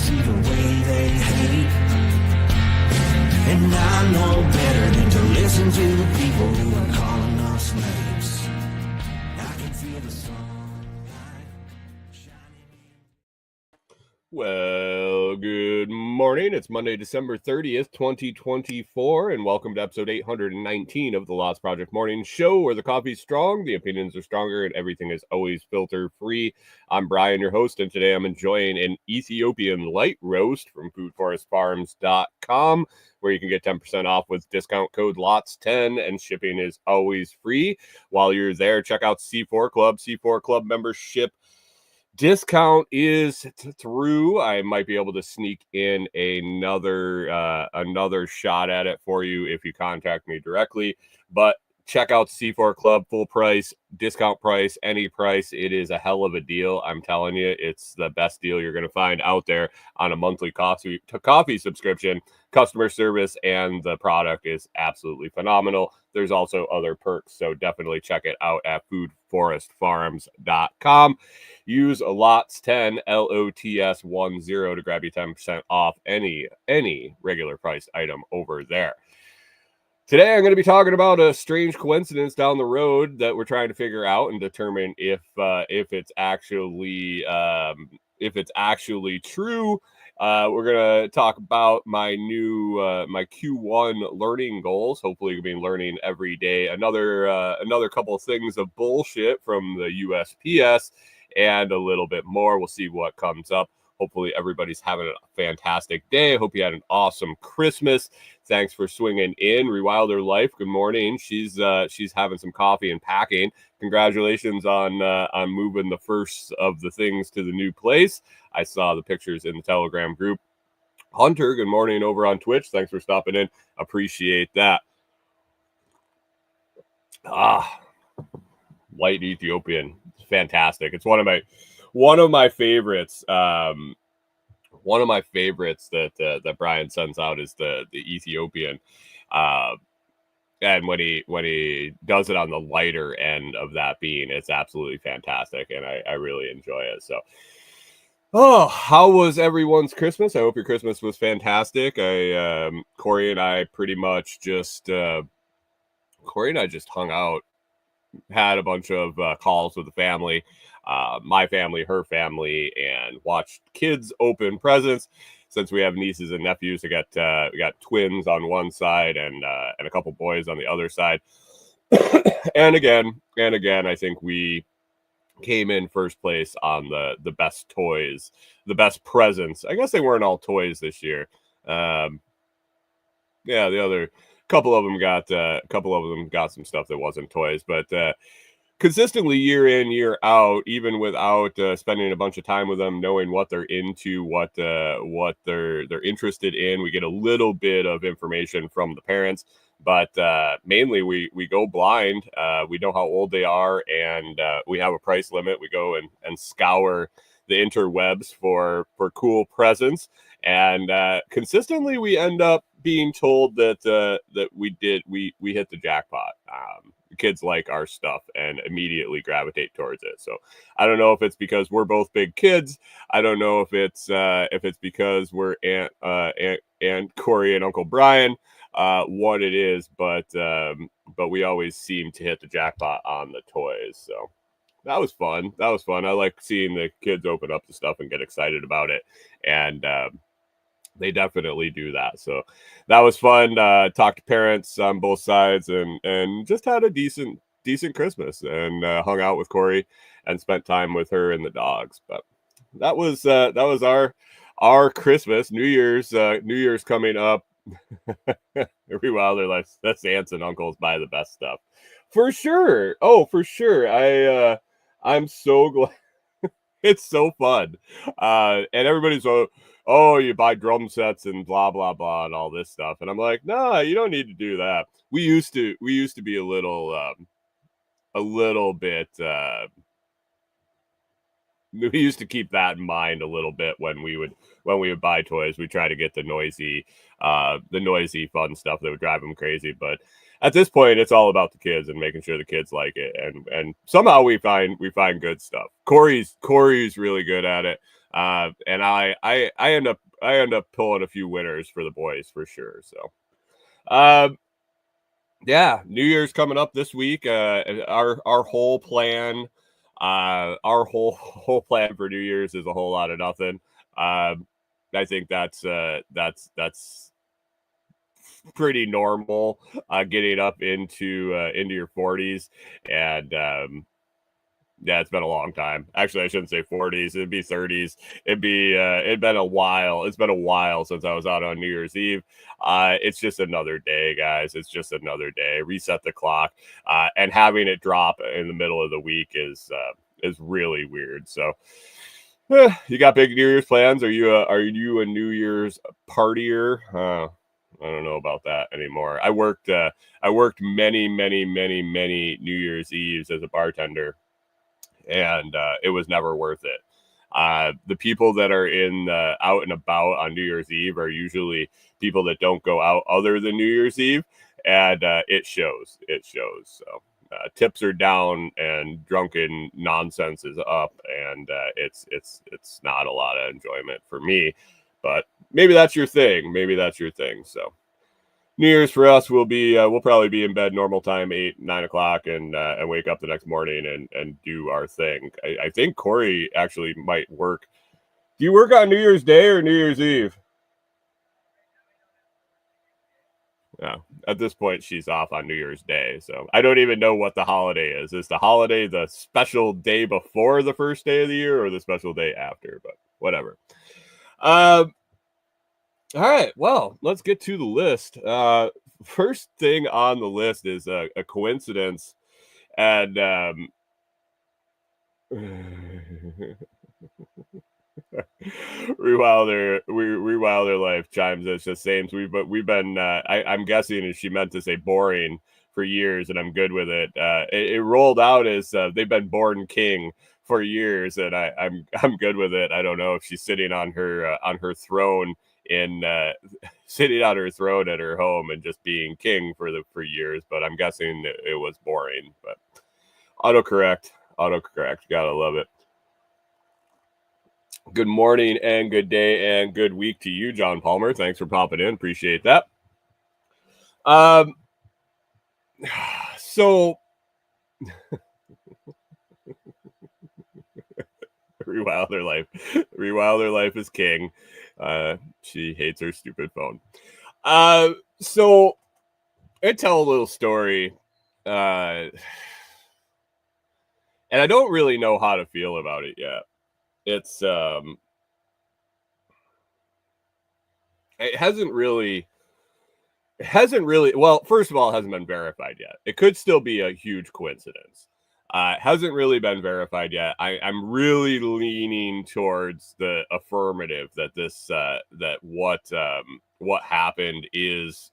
see the way they hate. And I know better than to listen to the people who are calling us slaves. I can feel the sunlight shining. Well, good morning. It's Monday, December 30th, 2024, and welcome to episode 819 of the Lost Project Morning Show, where the coffee's strong, the opinions are stronger, and everything is always filter-free. I'm Brian, your host, and today I'm enjoying an Ethiopian light roast from foodforestfarms.com, where you can get 10% off with discount code LOTS10, and shipping is always free. While you're there, check out C4 Club. C4 Club membership discount is through. I might be able to sneak in another shot at it for you if you contact me directly. But check out C4 Club, full price, discount price, any price. It is a hell of a deal. I'm telling you, it's the best deal you're going to find out there on a monthly coffee subscription. Customer service and the product is absolutely phenomenal. There's also other perks, so definitely check it out at foodforestfarms.com. Use LOTS10, LOTS10 to grab you 10% off any regular price item over there. Today, I'm going to be talking about a strange coincidence down the road that we're trying to figure out and determine if it's actually true. We're going to talk about my new my Q1 learning goals. Hopefully, you'll be learning every day. Another couple of things of bullshit from the USPS and a little bit more. We'll see what comes up. Hopefully everybody's having a fantastic day. I hope you had an awesome Christmas. Thanks for swinging in. Rewilder Life, good morning. She's having some coffee and packing. Congratulations on moving the first of the things to the new place. I saw the pictures in the Telegram group. Hunter, good morning over on Twitch. Thanks for stopping in. Appreciate that. White Ethiopian. Fantastic. It's one of my favorites. One of my favorites that Brian sends out is the Ethiopian. And when he does it on the lighter end of that bean, it's absolutely fantastic, and I really enjoy it. So, how was everyone's Christmas? I hope your Christmas was fantastic. Corey and I pretty much just hung out, had a bunch of calls with the family, my family, her family, and watched kids open presents. Since we have nieces and nephews, we got twins on one side and a couple boys on the other side. and again, I think we came in first place on the best toys, the best presents. I guess they weren't all toys this year. The other couple of them got some stuff that wasn't toys, but consistently year in, year out, even without spending a bunch of time with them, knowing what they're into, what they're interested in, we get a little bit of information from the parents, but mainly we go blind. We know how old they are, and we have a price limit. We go and scour the interwebs for cool presents, and consistently we end up being told that we hit the jackpot. Kids like our stuff and immediately gravitate towards it. So I don't know if it's because we're both big kids. I don't know if it's because we're Aunt Corey and Uncle Brian, what it is, but we always seem to hit the jackpot on the toys. So that was fun. I like seeing the kids open up the stuff and get excited about it. And they definitely do that. So that was fun. Talked to parents on both sides and just had a decent Christmas, and hung out with Corey and spent time with her and the dogs. But that was our Christmas. New Year's coming up. Every while they're like, that's aunts and uncles buy the best stuff. For sure. Oh, for sure. I'm so glad. It's so fun. And everybody's oh, you buy drum sets and blah, blah, blah, and all this stuff. And I'm like, no, you don't need to do that. We used to be a little bit, we used to keep that in mind a little bit when we would buy toys. We try to get the noisy fun stuff that would drive them crazy. But at this point, it's all about the kids and making sure the kids like it. And somehow we find good stuff. Corey's really good at it. And I end up pulling a few winners for the boys for sure. So, yeah, New Year's coming up this week. Our whole plan, our whole plan for New Year's is a whole lot of nothing. I think that's pretty normal. Getting up into your 40s, and yeah, it's been a long time. Actually, I shouldn't say 40s. It'd be 30s. It'd been a while. It's been a while since I was out on New Year's Eve. It's just another day, guys. It's just another day. Reset the clock. And having it drop in the middle of the week is really weird. So, you got big New Year's plans? Are you a New Year's partier? I don't know about that anymore. I worked many New Year's Eves as a bartender, and it was never worth it. The people that are out and about on New Year's Eve are usually people that don't go out other than New Year's Eve, and it shows. It shows. So tips are down, and drunken nonsense is up, and it's not a lot of enjoyment for me. But maybe that's your thing. Maybe that's your thing. So New Year's for us will be we'll probably be in bed normal time, 8-9 o'clock, and wake up the next morning and do our thing. I think Corey actually might work. Do you work on New Year's Day or New Year's Eve? Yeah, at this point she's off on New Year's Day, so I don't even know what the holiday is. Is the holiday the special day before the first day of the year, or the special day after? But whatever. All right, well, let's get to the list. First thing on the list is a coincidence, and Rewilder Life chimes in. It's the same. So we've been I'm guessing as she meant to say boring for years, and I'm good with it. It rolled out as they've been born king for years, and I'm good with it. I don't know if she's sitting on her throne in sitting on her throne at her home and just being king for years, but I'm guessing it was boring. But autocorrect, gotta love it. Good morning and good day and good week to you, John Palmer. Thanks for popping in. Appreciate that. So Rewilder Life is king. She hates her stupid phone. So I tell a little story, and I don't really know how to feel about it yet. It's it hasn't really well, first of all, it hasn't been verified yet. It could still be a huge coincidence. It hasn't really been verified yet. I'm really leaning towards the affirmative that this that what happened is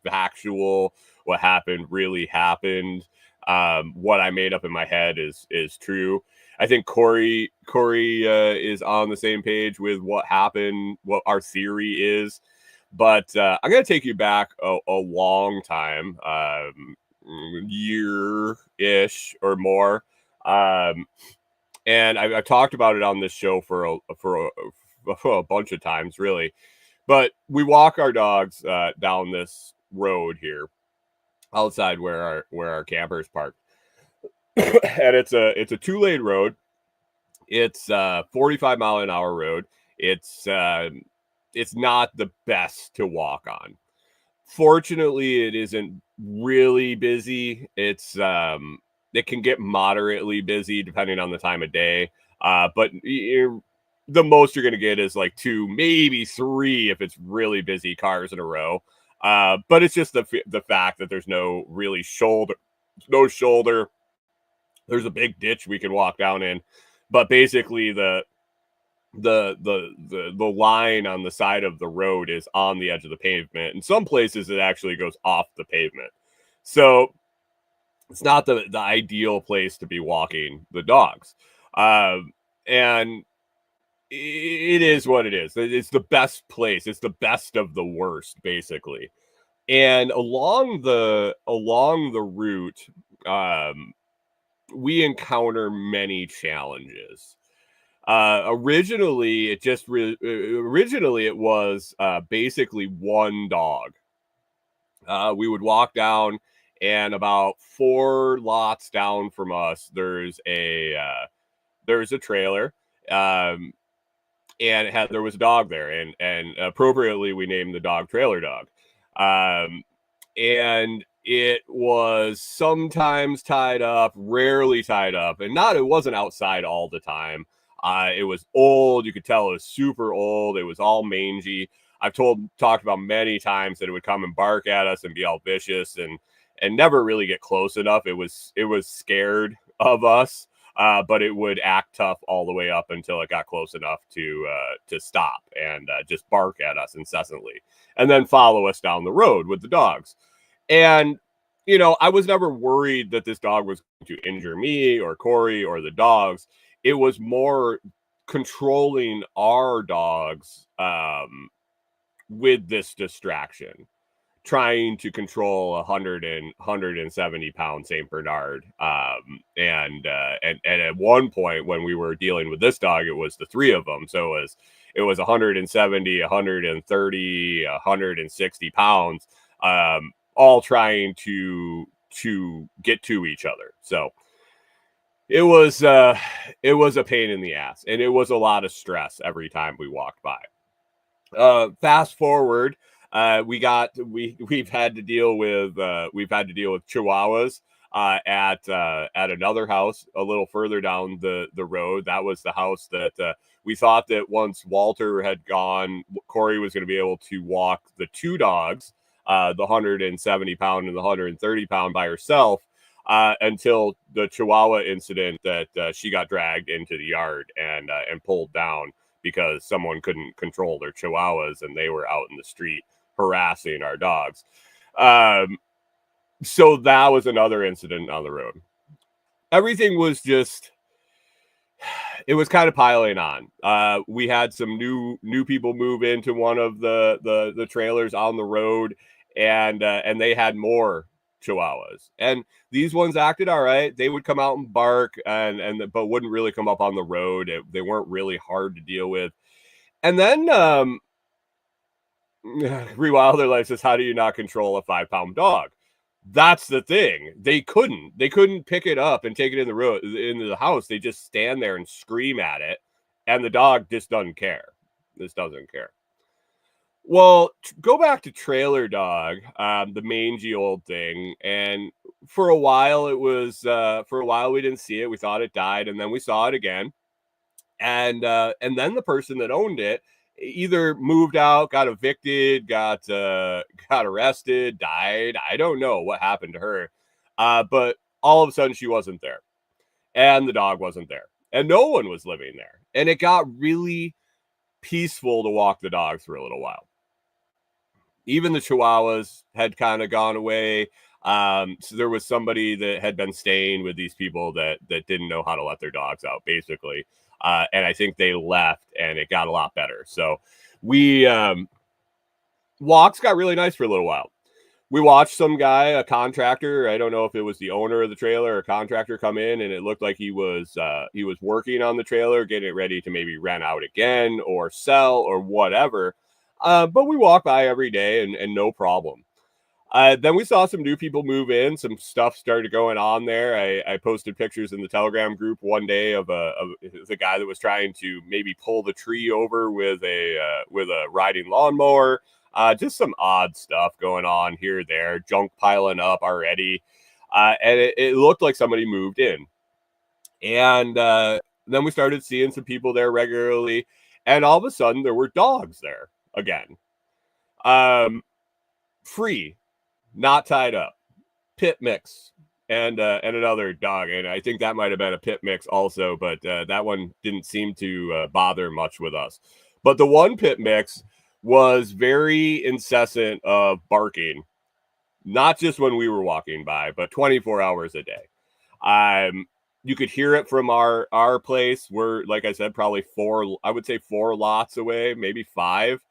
factual. What happened really happened. What I made up in my head is true. I think Corey is on the same page with what happened, what our theory is. But I'm going to take you back a long time, year-ish or more. And I've talked about it on this show for a bunch of times, really. But we walk our dogs down this road here outside where our campers park. And it's a 2-lane road. It's 45-mile-an-hour road. It's not the best to walk on. Fortunately, it isn't really busy. It's it can get moderately busy depending on the time of day. But the most you're going to get is like 2, maybe 3 if it's really busy cars in a row. But it's just the fact that there's no shoulder. There's a big ditch we can walk down in, but basically the line on the side of the road is on the edge of the pavement. In some places it actually goes off the pavement. So it's not the ideal place to be walking the dogs. And it is what it is. It's the best place. It's the best of the worst, basically. And along the route, we encounter many challenges. Originally, it was basically one dog. We would walk down, and about 4 lots down from us, there's a trailer, um, and there was a dog there, and appropriately we named the dog Trailer Dog, and it was sometimes tied up, rarely tied up, and it wasn't outside all the time. It was old. You could tell it was super old. It was all mangy. I've talked about many times that it would come and bark at us and be all vicious and never really get close enough. It was scared of us, but it would act tough all the way up until it got close enough to stop and just bark at us incessantly, and then follow us down the road with the dogs. And I was never worried that this dog was going to injure me or Corey or the dogs. It was more controlling our dogs with this distraction, trying to control 170-pound Saint Bernard. And at one point when we were dealing with this dog, it was the three of them. So it was 170, 130, 160 pounds, all trying to get to each other. So it was a pain in the ass, and it was a lot of stress every time we walked by. Fast forward, we've had to deal with Chihuahuas at another house a little further down the road. That was the house that we thought that once Walter had gone, Corey was going to be able to walk the two dogs, the 170-pound and the 130-pound by herself, until the Chihuahua incident that she got dragged into the yard and pulled down because someone couldn't control their Chihuahuas and they were out in the street harassing our dogs. So that was another incident on the road. Everything was it was kind of piling on. We had some new people move into one of the trailers on the road, and they had more Chihuahuas, and these ones acted all right. They would come out and bark, but wouldn't really come up on the road. They weren't really hard to deal with. And then Rewilder Life says, "How do you not control a 5-pound dog?" That's the thing. They couldn't pick it up and take it into the house. They just stand there and scream at it, and the dog just doesn't care. This doesn't care. Well, go back to Trailer Dog, the mangy old thing, and for a while we didn't see it. We thought it died, and then we saw it again, and then the person that owned it either moved out, got evicted, got arrested, died. I don't know what happened to her, but all of a sudden she wasn't there, and the dog wasn't there, and no one was living there, and it got really peaceful to walk the dogs for a little while. Even the Chihuahuas had kind of gone away. So there was somebody that had been staying with these people that didn't know how to let their dogs out, basically. And I think they left, and it got a lot better. So walks got really nice for a little while. We watched some guy, a contractor, I don't know if it was the owner of the trailer or a contractor, come in, and it looked like he was working on the trailer, getting it ready to maybe rent out again or sell or whatever. But we walk by every day and no problem. Then we saw some new people move in. Some stuff started going on there. I posted pictures in the Telegram group one day of the guy that was trying to maybe pull the tree over with a riding lawnmower. Just some odd stuff going on here, there, junk piling up already. And it looked like somebody moved in. And then we started seeing some people there regularly. And all of a sudden there were dogs there again. Free, not tied up, pit mix, and another dog, and I think that might have been a pit mix also, but that one didn't seem to bother much with us. But the one pit mix was very incessant of barking, not just when we were walking by, but 24 hours a day. You could hear it from our place. We're, like I said, probably 4 lots away, maybe 5.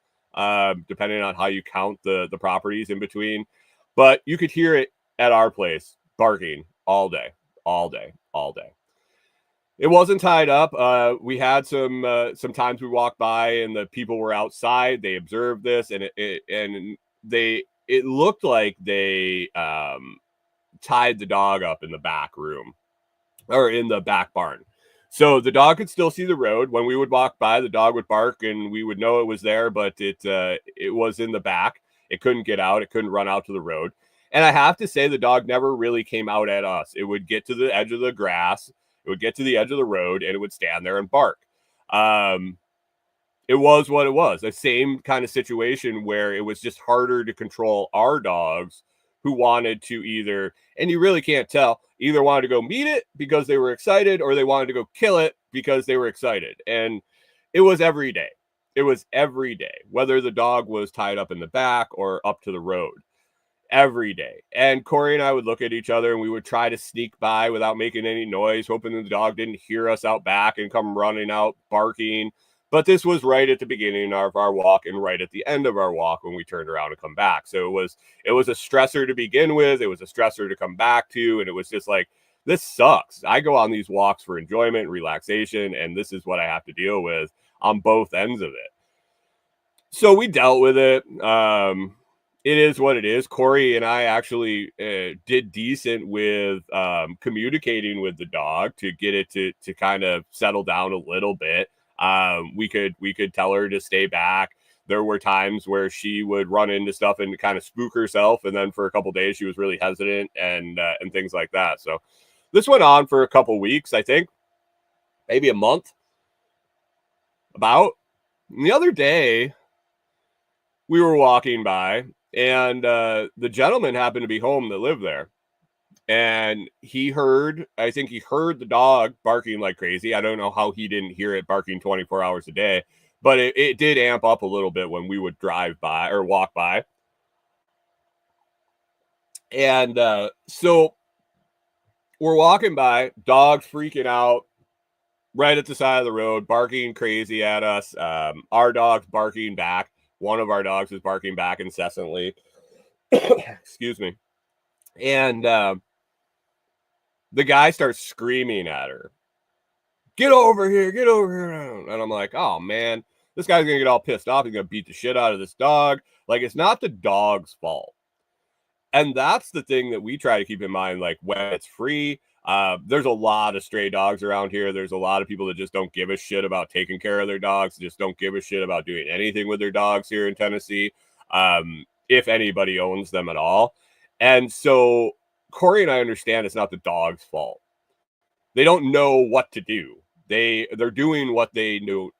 Depending on how you count the properties in between. But you could hear it at our place barking all day. It wasn't tied up. We had some times we walked by and the people were outside. They observed this, and it looked like they tied the dog up in the back room or in the back barn. So the dog could still see the road. When we would walk by, the dog would bark and we would know it was there, but it was in the back. It couldn't get out. It couldn't run out to the road. And I have to say, the dog never really came out at us. It would get to the edge of the grass. It would get to the edge of the road and it would stand there and bark. It was what it was. The same kind of situation where it was just harder to control our dogs who wanted to either, and you really can't tell, either wanted to go meet it because they were excited or they wanted to go kill it because they were excited. And it was every day. It was every day, whether the dog was tied up in the back or up to the road. Every day. And Corey and I would look at each other and we would try to sneak by without making any noise, hoping the dog didn't hear us out back and come running out barking. But this was right at the beginning of our walk and right at the end of our walk when we turned around and come back. So it was a stressor to begin with. It was a stressor to come back to. And it was just like, this sucks. I go on these walks for enjoyment and relaxation, and this is what I have to deal with on both ends of it. So we dealt with it. It is what it is. Corey and I actually did decent with communicating with the dog to get it to kind of settle down a little bit. We could tell her to stay back. There were times where she would run into stuff and kind of spook herself, and then for a couple of days she was really hesitant and things like that. So this went on for a couple weeks, I think, maybe a month. About. And the other day, we were walking by. And the gentleman happened to be home that lived there. And I think he heard the dog barking like crazy. I don't know how he didn't hear it barking 24 hours a day. But it did amp up a little bit when we would drive by or walk by. And so we're walking by, dog's freaking out right at the side of the road, barking crazy at us. Our dog's barking back. One of our dogs is barking back incessantly. Excuse me. And the guy starts screaming at her. Get over here. Get over here. And I'm like, oh, man, this guy's going to get all pissed off. He's going to beat the shit out of this dog. Like, it's not the dog's fault. And that's the thing that we try to keep in mind, like, when it's free. There's a lot of stray dogs around here. There's a lot of people that just don't give a shit about taking care of their dogs, just don't give a shit about doing anything with their dogs here in Tennessee, if anybody owns them at all. And so Corey and I understand it's not the dog's fault. They don't know what to do. They're doing what they do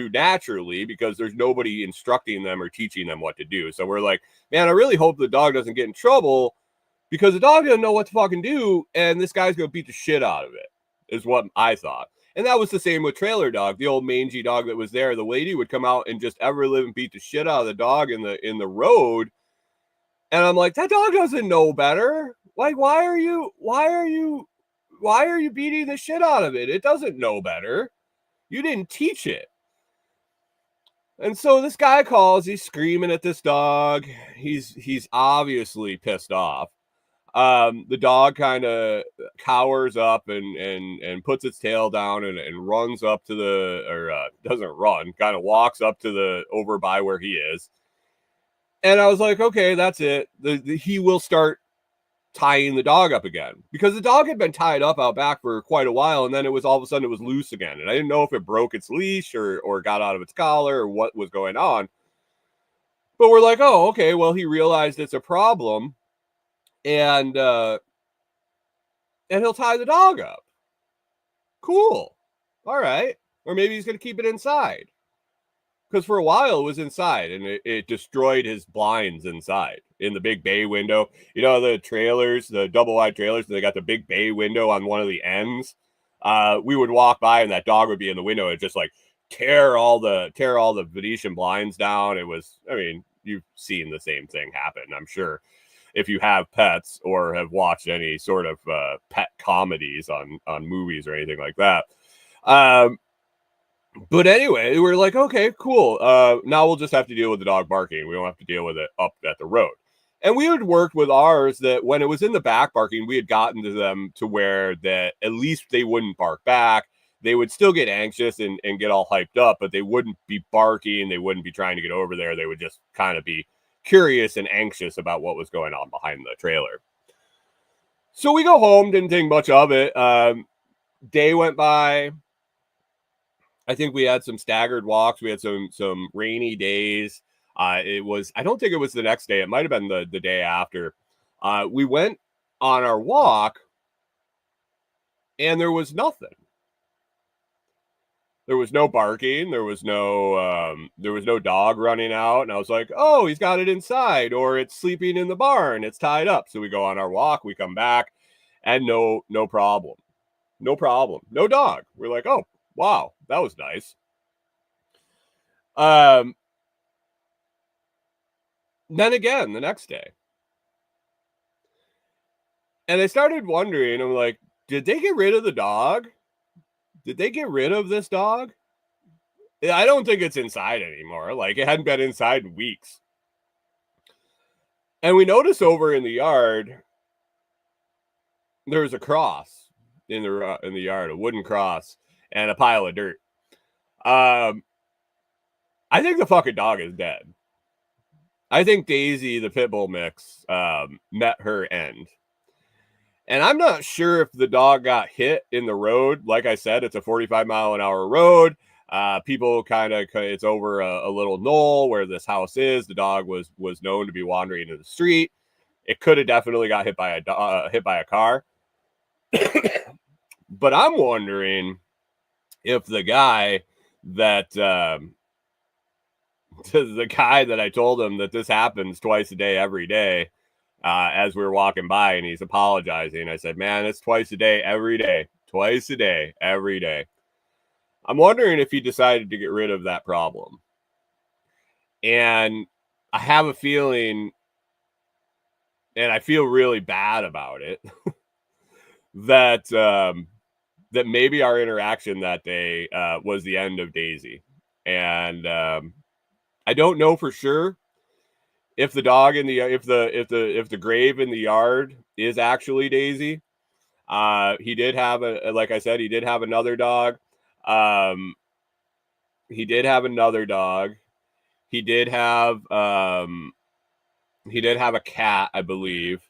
naturally because there's nobody instructing them or teaching them what to do. So we're like, man, I really hope the dog doesn't get in trouble, because the dog doesn't know what to fucking do, and this guy's going to beat the shit out of it, is what I thought. And that was the same with Trailer Dog, the old mangy dog that was there. The lady would come out and just ever live and beat the shit out of the dog in the road. And I'm like, that dog doesn't know better. Like, why are you beating the shit out of it? It doesn't know better. You didn't teach it. And so this guy calls, he's screaming at this dog. He's obviously pissed off. The dog kind of cowers up and puts its tail down and runs up to doesn't run, kind of walks up to over by where he is. And I was like, okay, that's it. He will start tying the dog up again, because the dog had been tied up out back for quite a while. And then it was all of a sudden it was loose again. And I didn't know if it broke its leash or got out of its collar or what was going on. But we're like, oh, okay, well, he realized it's a problem. And he'll tie the dog up. Cool. All right. Or maybe he's going to keep it inside. Because for a while it was inside, and it destroyed his blinds inside in the big bay window. You know, the trailers, the double wide trailers, they got the big bay window on one of the ends. We would walk by and that dog would be in the window and just like tear all the Venetian blinds down. It was, I mean, you've seen the same thing happen, I'm sure, if you have pets or have watched any sort of pet comedies on movies or anything like that. But anyway, we're like, okay, cool. Now we'll just have to deal with the dog barking. We don't have to deal with it up at the road. And we had worked with ours that when it was in the back barking, we had gotten to them to where that at least they wouldn't bark back. they would still get anxious and get all hyped up, but they wouldn't be barking. They wouldn't be trying to get over there. They would just kind of be curious and anxious about what was going on behind the trailer. So we go home, didn't think much of it. Day went by. I think we had some staggered walks. We had some rainy days. I don't think it was the next day. It might have been the day after. We went on our walk and there was nothing. There was no barking. There was no dog running out. And I was like, oh, he's got it inside, or it's sleeping in the barn. It's tied up. So we go on our walk. We come back and no problem. No problem. No dog. We're like, oh, wow, that was nice. Then again, the next day. And I started wondering, I'm like, did they get rid of the dog? Did they get rid of this dog? I don't think it's inside anymore. Like, it hadn't been inside in weeks. And we noticed over in the yard, there was a cross in the yard, a wooden cross, and a pile of dirt. I think the fucking dog is dead. I think Daisy, the pit bull mix, met her end. And I'm not sure if the dog got hit in the road. Like I said, it's a 45-mile-an-hour road. People it's over a little knoll where this house is. The dog was known to be wandering in the street. It could have definitely got hit by a car. But I'm wondering if the guy that I told him that this happens twice a day, every day, as we were walking by, and he's apologizing. I said, man, it's twice a day, every day. Twice a day, every day. I'm wondering if he decided to get rid of that problem. And I have a feeling, and I feel really bad about it, that maybe our interaction that day was the end of Daisy. And I don't know for sure if the dog in the if the grave in the yard is actually Daisy. He did have like I said, he did have another dog. He did have another dog. He did have a cat, I believe,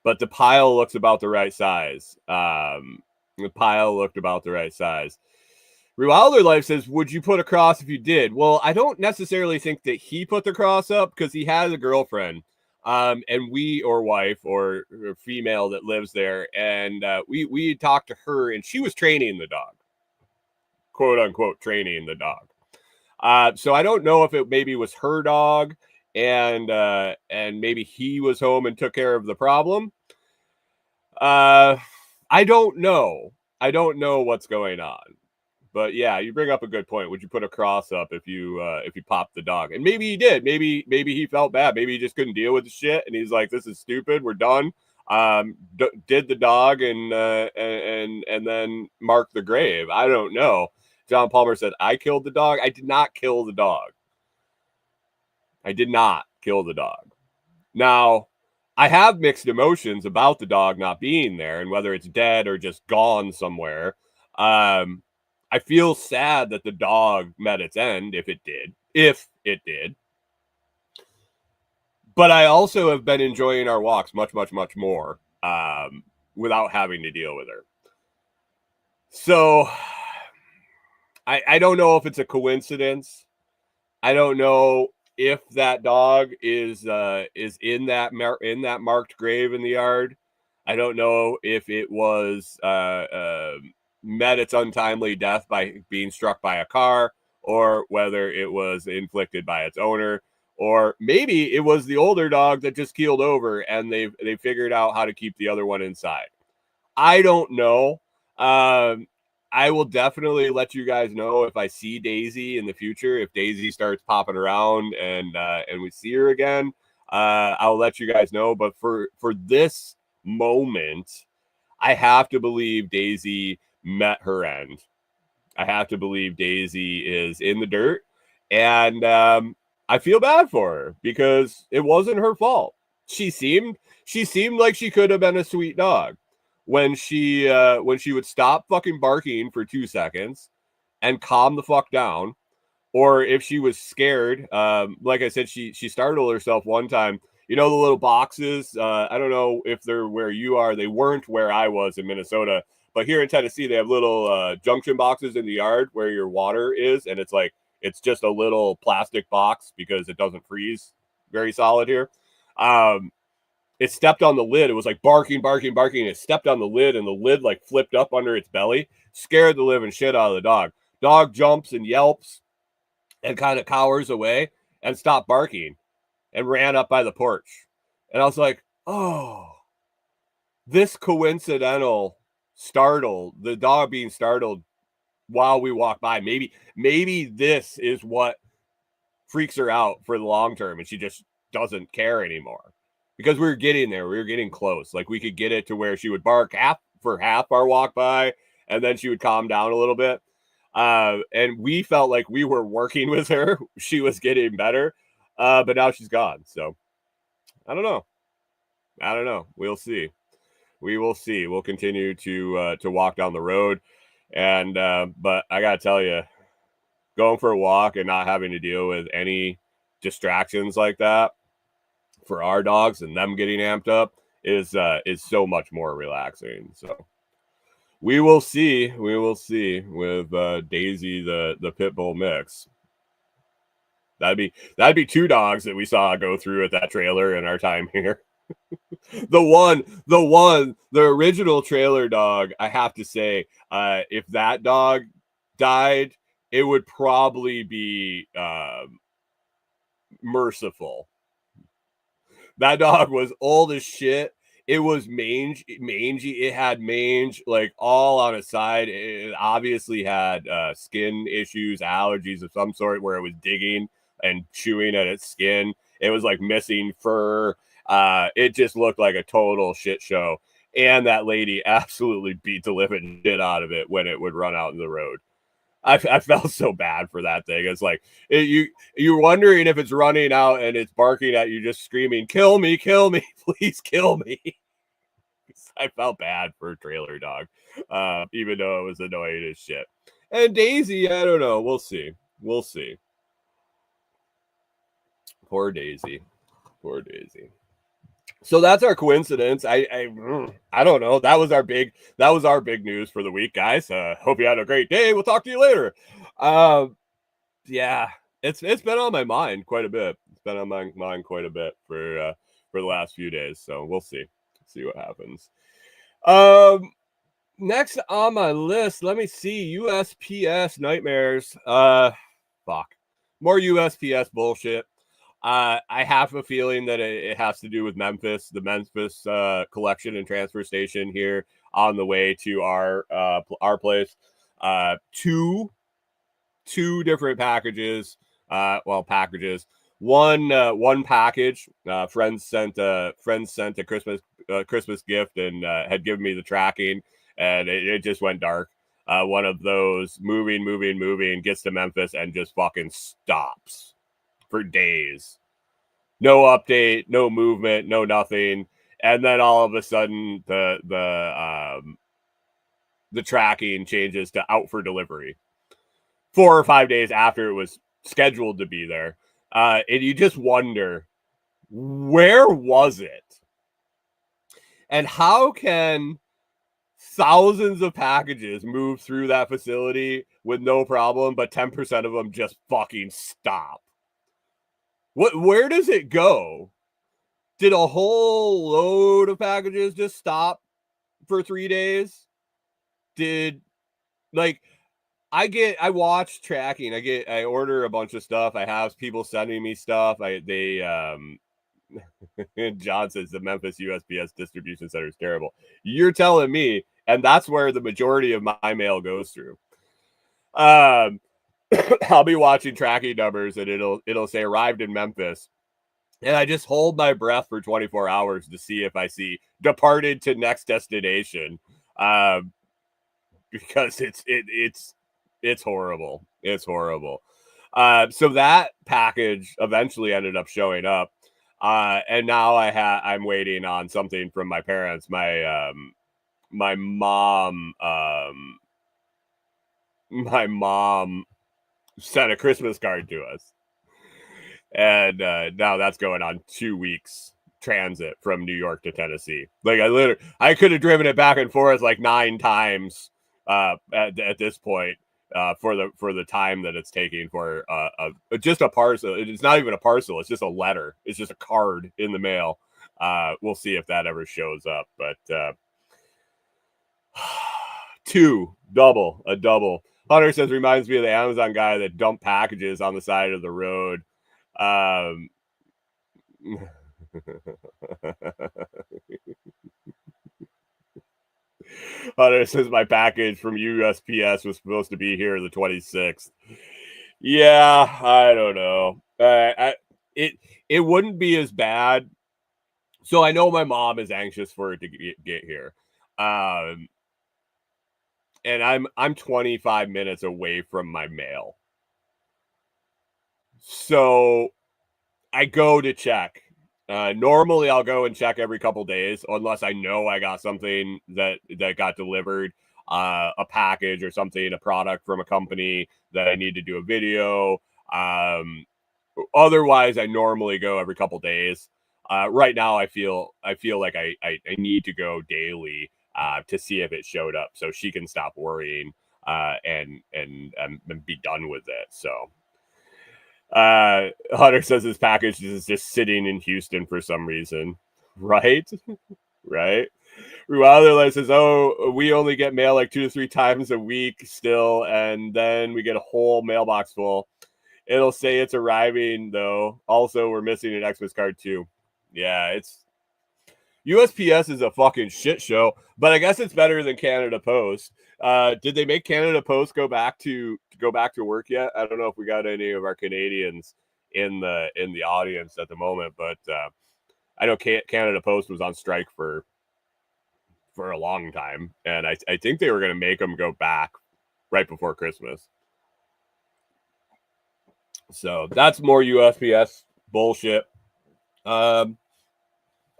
but the pile looks about the right size. The pile looked about the right size. Rewilder Life says, would you put a cross if you did? Well, I don't necessarily think that he put the cross up because he has a girlfriend, and or wife or female that lives there. And we talked to her, and she was training the dog, quote unquote, training the dog. So I don't know if it maybe was her dog and maybe he was home and took care of the problem. I don't know. I don't know what's going on. But yeah, you bring up a good point. Would you put a cross up if you popped the dog? And maybe he did. Maybe he felt bad. Maybe he just couldn't deal with the shit, and he's like, "This is stupid. We're done." Did the dog and then mark the grave. I don't know. John Palmer said, "I killed the dog." I did not kill the dog. I did not kill the dog. Now, I have mixed emotions about the dog not being there and whether it's dead or just gone somewhere. I feel sad that the dog met its end, if it did. But I also have been enjoying our walks much, much, much more without having to deal with her. So I don't know if it's a coincidence. I don't know if that dog is in that marked grave in the yard. I don't know if it was met its untimely death by being struck by a car, or whether it was inflicted by its owner, or maybe it was the older dog that just keeled over and they figured out how to keep the other one inside. I don't know. I will definitely let you guys know if I see Daisy in the future. If Daisy starts popping around and we see her again, I'll let you guys know. But for this moment, I have to believe Daisy met her end. I have to believe Daisy is in the dirt, and I feel bad for her because it wasn't her fault. She seemed like she could have been a sweet dog. when she would stop fucking barking for 2 seconds and calm the fuck down, or if she was scared. Like I said, she startled herself one time. You know the little boxes? I don't know if they're where you are. They weren't where I was in Minnesota, but here in Tennessee, they have little junction boxes in the yard where your water is, and it's just a little plastic box because it doesn't freeze very solid here. It stepped on the lid. It was like barking. It stepped on the lid, and the lid like flipped up under its belly, scared the living shit out of the dog. Dog jumps and yelps and kind of cowers away and stopped barking and ran up by the porch. And I was like, oh, this coincidental the dog being startled while we walk by. Maybe this is what freaks her out for the long term, and she just doesn't care anymore. Because we were getting there. We were getting close. Like we could get it to where she would bark half our walk by, and then she would calm down a little bit. And we felt like we were working with her. She was getting better. But now she's gone. So I don't know. We'll see. We will see. We'll continue to walk down the road. And but I gotta tell you, going for a walk and not having to deal with any distractions like that for our dogs and them getting amped up is so much more relaxing. So we will see with Daisy the pit bull mix. That'd be 2 dogs that we saw go through at that trailer in our time here. the original trailer dog, I have to say, if that dog died, it would probably be merciful. That dog was old as shit. It was mangy. It had mange like all on its side. It obviously had skin issues, allergies of some sort, where it was digging and chewing at its skin. It was like missing fur. It just looked like a total shit show. And that lady absolutely beat the living shit out of it when it would run out in the road. I felt so bad for that thing. It's like you're wondering if it's running out and it's barking at you, just screaming, kill me, please kill me. I felt bad for Trailer Dog, even though it was annoying as shit. And Daisy, I don't know. We'll see. Poor Daisy. So that's our coincidence. I don't know. That was our big news for the week, guys. Hope you had a great day. We'll talk to you later. Yeah, it's been on my mind quite a bit. It's been on my mind quite a bit for the last few days. So we'll see what happens. Next on my list, let me see. USPS nightmares. Fuck. More USPS bullshit. I have a feeling that it has to do with Memphis, the Memphis collection and transfer station here on the way to our place. Two different packages. Packages. One package. Friends sent a Christmas gift and had given me the tracking, and it just went dark. One of those moving gets to Memphis and just fucking stops for days. No update, no movement, no nothing. And then all of a sudden the tracking changes to out for delivery 4 or 5 days after it was scheduled to be there. And you just wonder, where was it? And how can thousands of packages move through that facility with no problem, but 10% of them just fucking stop? Where does it go? Did a whole load of packages just stop for 3 days? I watch tracking. I order a bunch of stuff. I have people sending me stuff. John says the Memphis USPS distribution center is terrible. You're telling me, and that's where the majority of my mail goes through. I'll be watching tracking numbers and it'll say arrived in Memphis. And I just hold my breath for 24 hours to see if I see departed to next destination. Because it's horrible. It's horrible. So that package eventually ended up showing up. And now I'm waiting on something from my parents. My my mom sent a Christmas card to us, and now that's going on 2 weeks transit from New York to Tennessee. Like I could have driven it back and forth like 9 times at this point for the time that it's taking for just a parcel. It's not even a parcel. It's just a letter. It's just a card in the mail. We'll see if that ever shows up. But a double. Hunter says reminds me of the Amazon guy that dumped packages on the side of the road. Hunter says my package from USPS was supposed to be here the 26th. Yeah, I don't know. It wouldn't be as bad. So I know my mom is anxious for it to get here. And I'm 25 minutes away from my mail. So I go to check. Normally I'll go and check every couple days unless I know I got something that got delivered, a package or something, a product from a company that I need to do a video. Otherwise I normally go every couple days. Right now I feel like I need to go daily to see if it showed up so she can stop worrying and be done with it. So Hunter says his package is just sitting in Houston for some reason. Right? Right? Rualder says, oh, we only get mail like 2 to 3 times a week still, and then we get a whole mailbox full. It'll say it's arriving, though. Also, we're missing an Xmas card, too. Yeah, it's... USPS is a fucking shit show, but I guess it's better than Canada Post. Did they make Canada Post go back to work yet? I don't know if we got any of our Canadians in the audience at the moment, but I know Canada Post was on strike for a long time, and I think they were going to make them go back right before Christmas. So that's more USPS bullshit.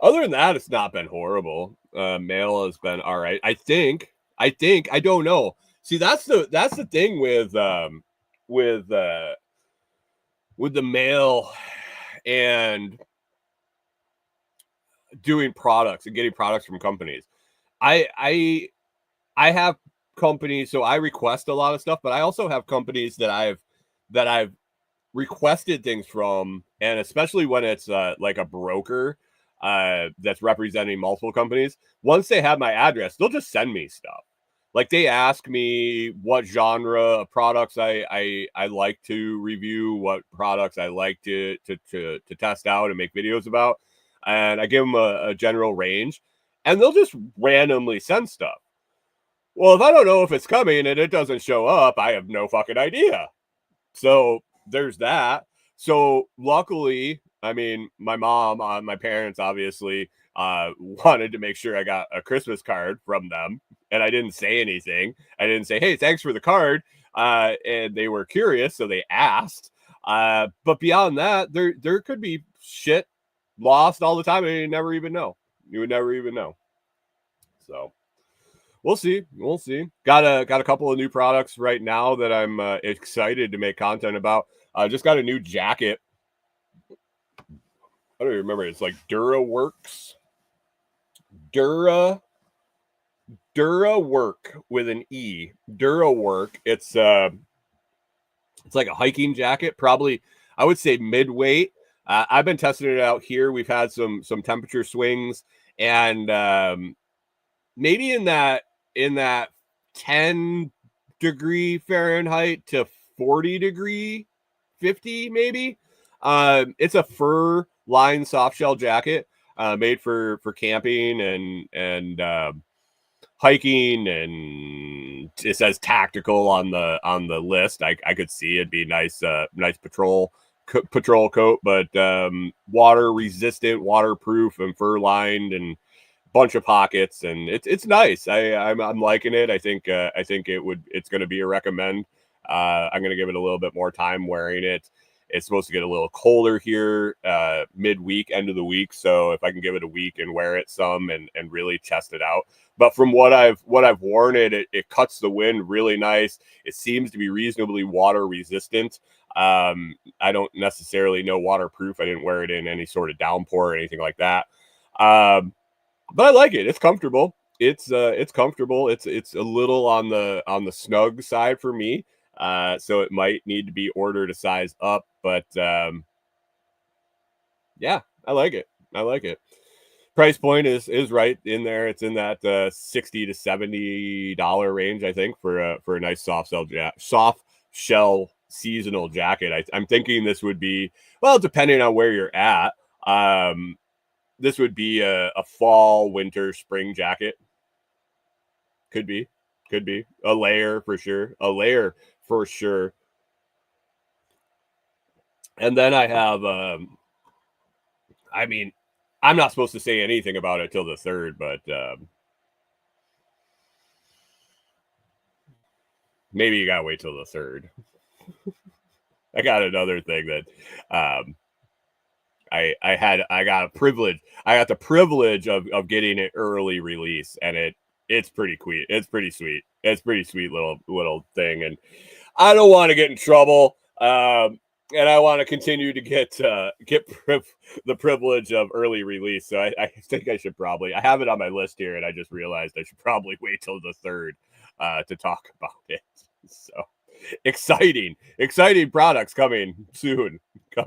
Other than that, it's not been horrible. Mail has been all right. I think I don't know. See, that's the thing with the mail and doing products and getting products from companies. I have companies, so I request a lot of stuff, but I also have companies that I've requested things from, and especially when it's like a broker that's representing multiple companies. Once they have my address, they'll just send me stuff. Like they ask me what genre of products I like to review, what products I like to test out and make videos about, and I give them a general range, and they'll just randomly send stuff. Well, if I don't know if it's coming and it doesn't show up, I have no fucking idea. So there's that. So luckily, I mean, my mom, my parents obviously wanted to make sure I got a Christmas card from them, and I didn't say anything. I didn't say, hey, thanks for the card. And they were curious, so they asked. But beyond that, there could be shit lost all the time, and you never even know. You would never even know. So we'll see. Got a couple of new products right now that I'm excited to make content about. Just got a new jacket. I don't even remember. It's like DuraWorks. DuraWork with an E. DuraWork. It's like a hiking jacket. Probably, I would say mid-weight. I've been testing it out here. We've had some temperature swings, and maybe in that 10 degree Fahrenheit to 40 degree 50 maybe. It's a fur lined soft shell jacket made for camping and hiking, and it says tactical on the list. I could see it'd be nice patrol coat, but water resistant, waterproof, and fur lined, and bunch of pockets, and it's nice. I'm liking it. I think it's going to be a recommend. I'm going to give it a little bit more time wearing it, It's supposed to get a little colder here midweek, end of the week. So if I can give it a week and wear it some and really test it out. But from what I've worn it cuts the wind really nice. It seems to be reasonably water resistant. I don't necessarily know waterproof. I didn't wear it in any sort of downpour or anything like that. But I like it. It's comfortable. It's comfortable. It's a little on the snug side for me. So it might need to be ordered a size up, but yeah, I like it. I like it. Price point is right in there. It's in that $60 to $70 range, I think, for a nice soft shell seasonal jacket. I'm thinking this would be, well, depending on where you're at. This would be a fall, winter, spring jacket. Could be a layer for sure. And then I have, I mean, I'm not supposed to say anything about it till the 3rd, but maybe you gotta wait till the 3rd. I got another thing that I got the privilege of getting it early release, and it's pretty sweet. It's pretty sweet little thing, and I don't want to get in trouble. And I want to continue to get the privilege of early release. So I think I should probably, I have it on my list here, and I just realized I should probably wait till the 3rd to talk about it. So exciting products coming soon. A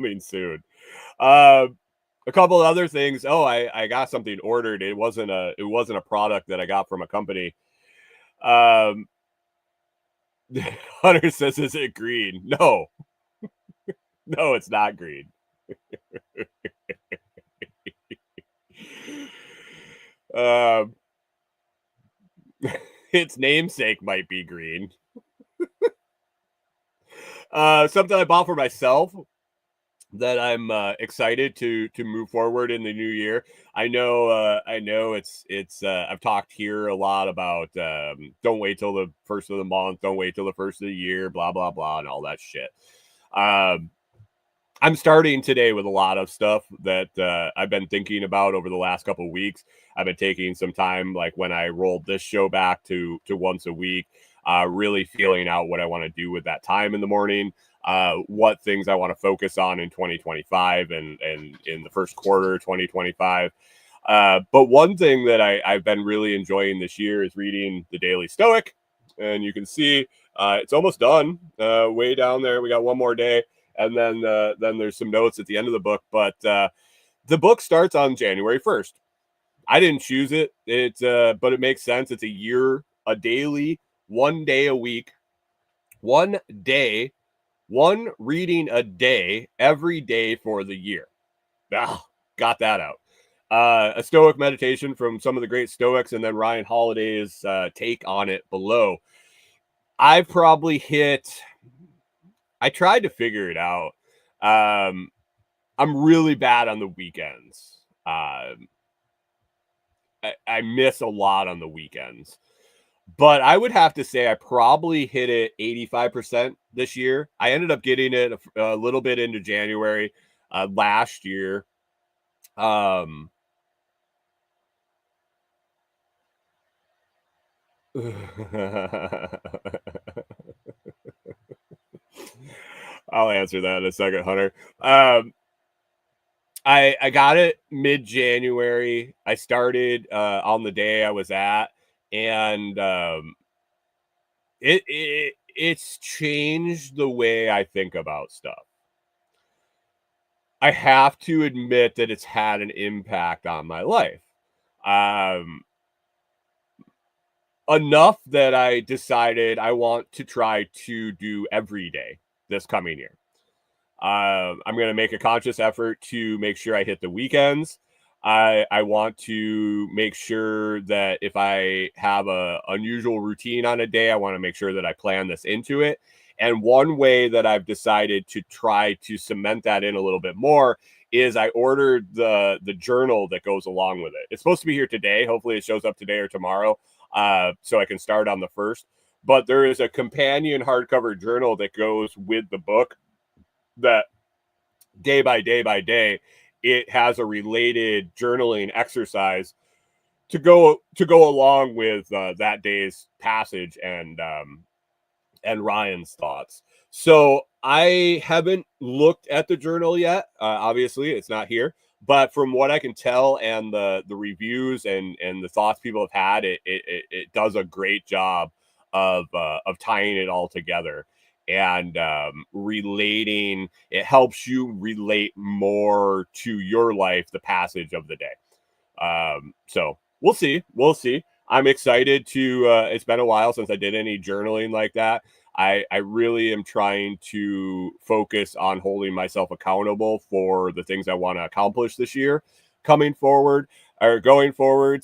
couple of other things. Oh, I got something ordered. It wasn't a product that I got from a company. Hunter says, is it green? No, it's not green. Its namesake might be green. Something I bought for myself that I'm excited to move forward in the new year. I know it's I've talked here a lot about don't wait till the 1st of the month, don't wait till the 1st of the year, blah blah blah, and all that shit. I'm starting today with a lot of stuff that I've been thinking about over the last couple of weeks. I've been taking some time, like when I rolled this show back to once a week, really feeling out what I want to do with that time in the morning, what things I want to focus on in 2025 and in the first quarter of 2025. But one thing that I've been really enjoying this year is reading the Daily Stoic. And you can see it's almost done. Way down there, we got one more day. And then there's some notes at the end of the book. But the book starts on January 1st. I didn't choose it. But it makes sense. It's a daily, 1 day a week, 1 day, 1 reading a day, every day for the year. Got that out. A Stoic meditation from some of the great Stoics, and then Ryan Holiday's take on it below. I've probably I tried to figure it out. I'm really bad on the weekends. I miss a lot on the weekends. But I would have to say I probably hit it 85% this year. I ended up getting it a little bit into January last year. I'll answer that in a second, Hunter. I got it mid-January. I started on the day I was at, and it's changed the way I think about stuff. I have to admit that it's had an impact on my life. Enough that I decided I want to try to do every day this coming year. I'm going to make a conscious effort to make sure I hit the weekends. I want to make sure that if I have a unusual routine on a day, I want to make sure that I plan this into it. And one way that I've decided to try to cement that in a little bit more is I ordered the journal that goes along with it. It's supposed to be here today. Hopefully it shows up today or tomorrow, so I can start on the 1st. But there is a companion hardcover journal that goes with the book that day by day, it has a related journaling exercise to go along with that day's passage and Ryan's thoughts. So I haven't looked at the journal yet. Obviously, it's not here, but from what I can tell and the reviews and the thoughts people have had, it does a great job of tying it all together and relating. It helps you relate more to your life, the passage of the day. So we'll see. I'm excited to, it's been a while since I did any journaling like that. I really am trying to focus on holding myself accountable for the things I want to accomplish this year going forward.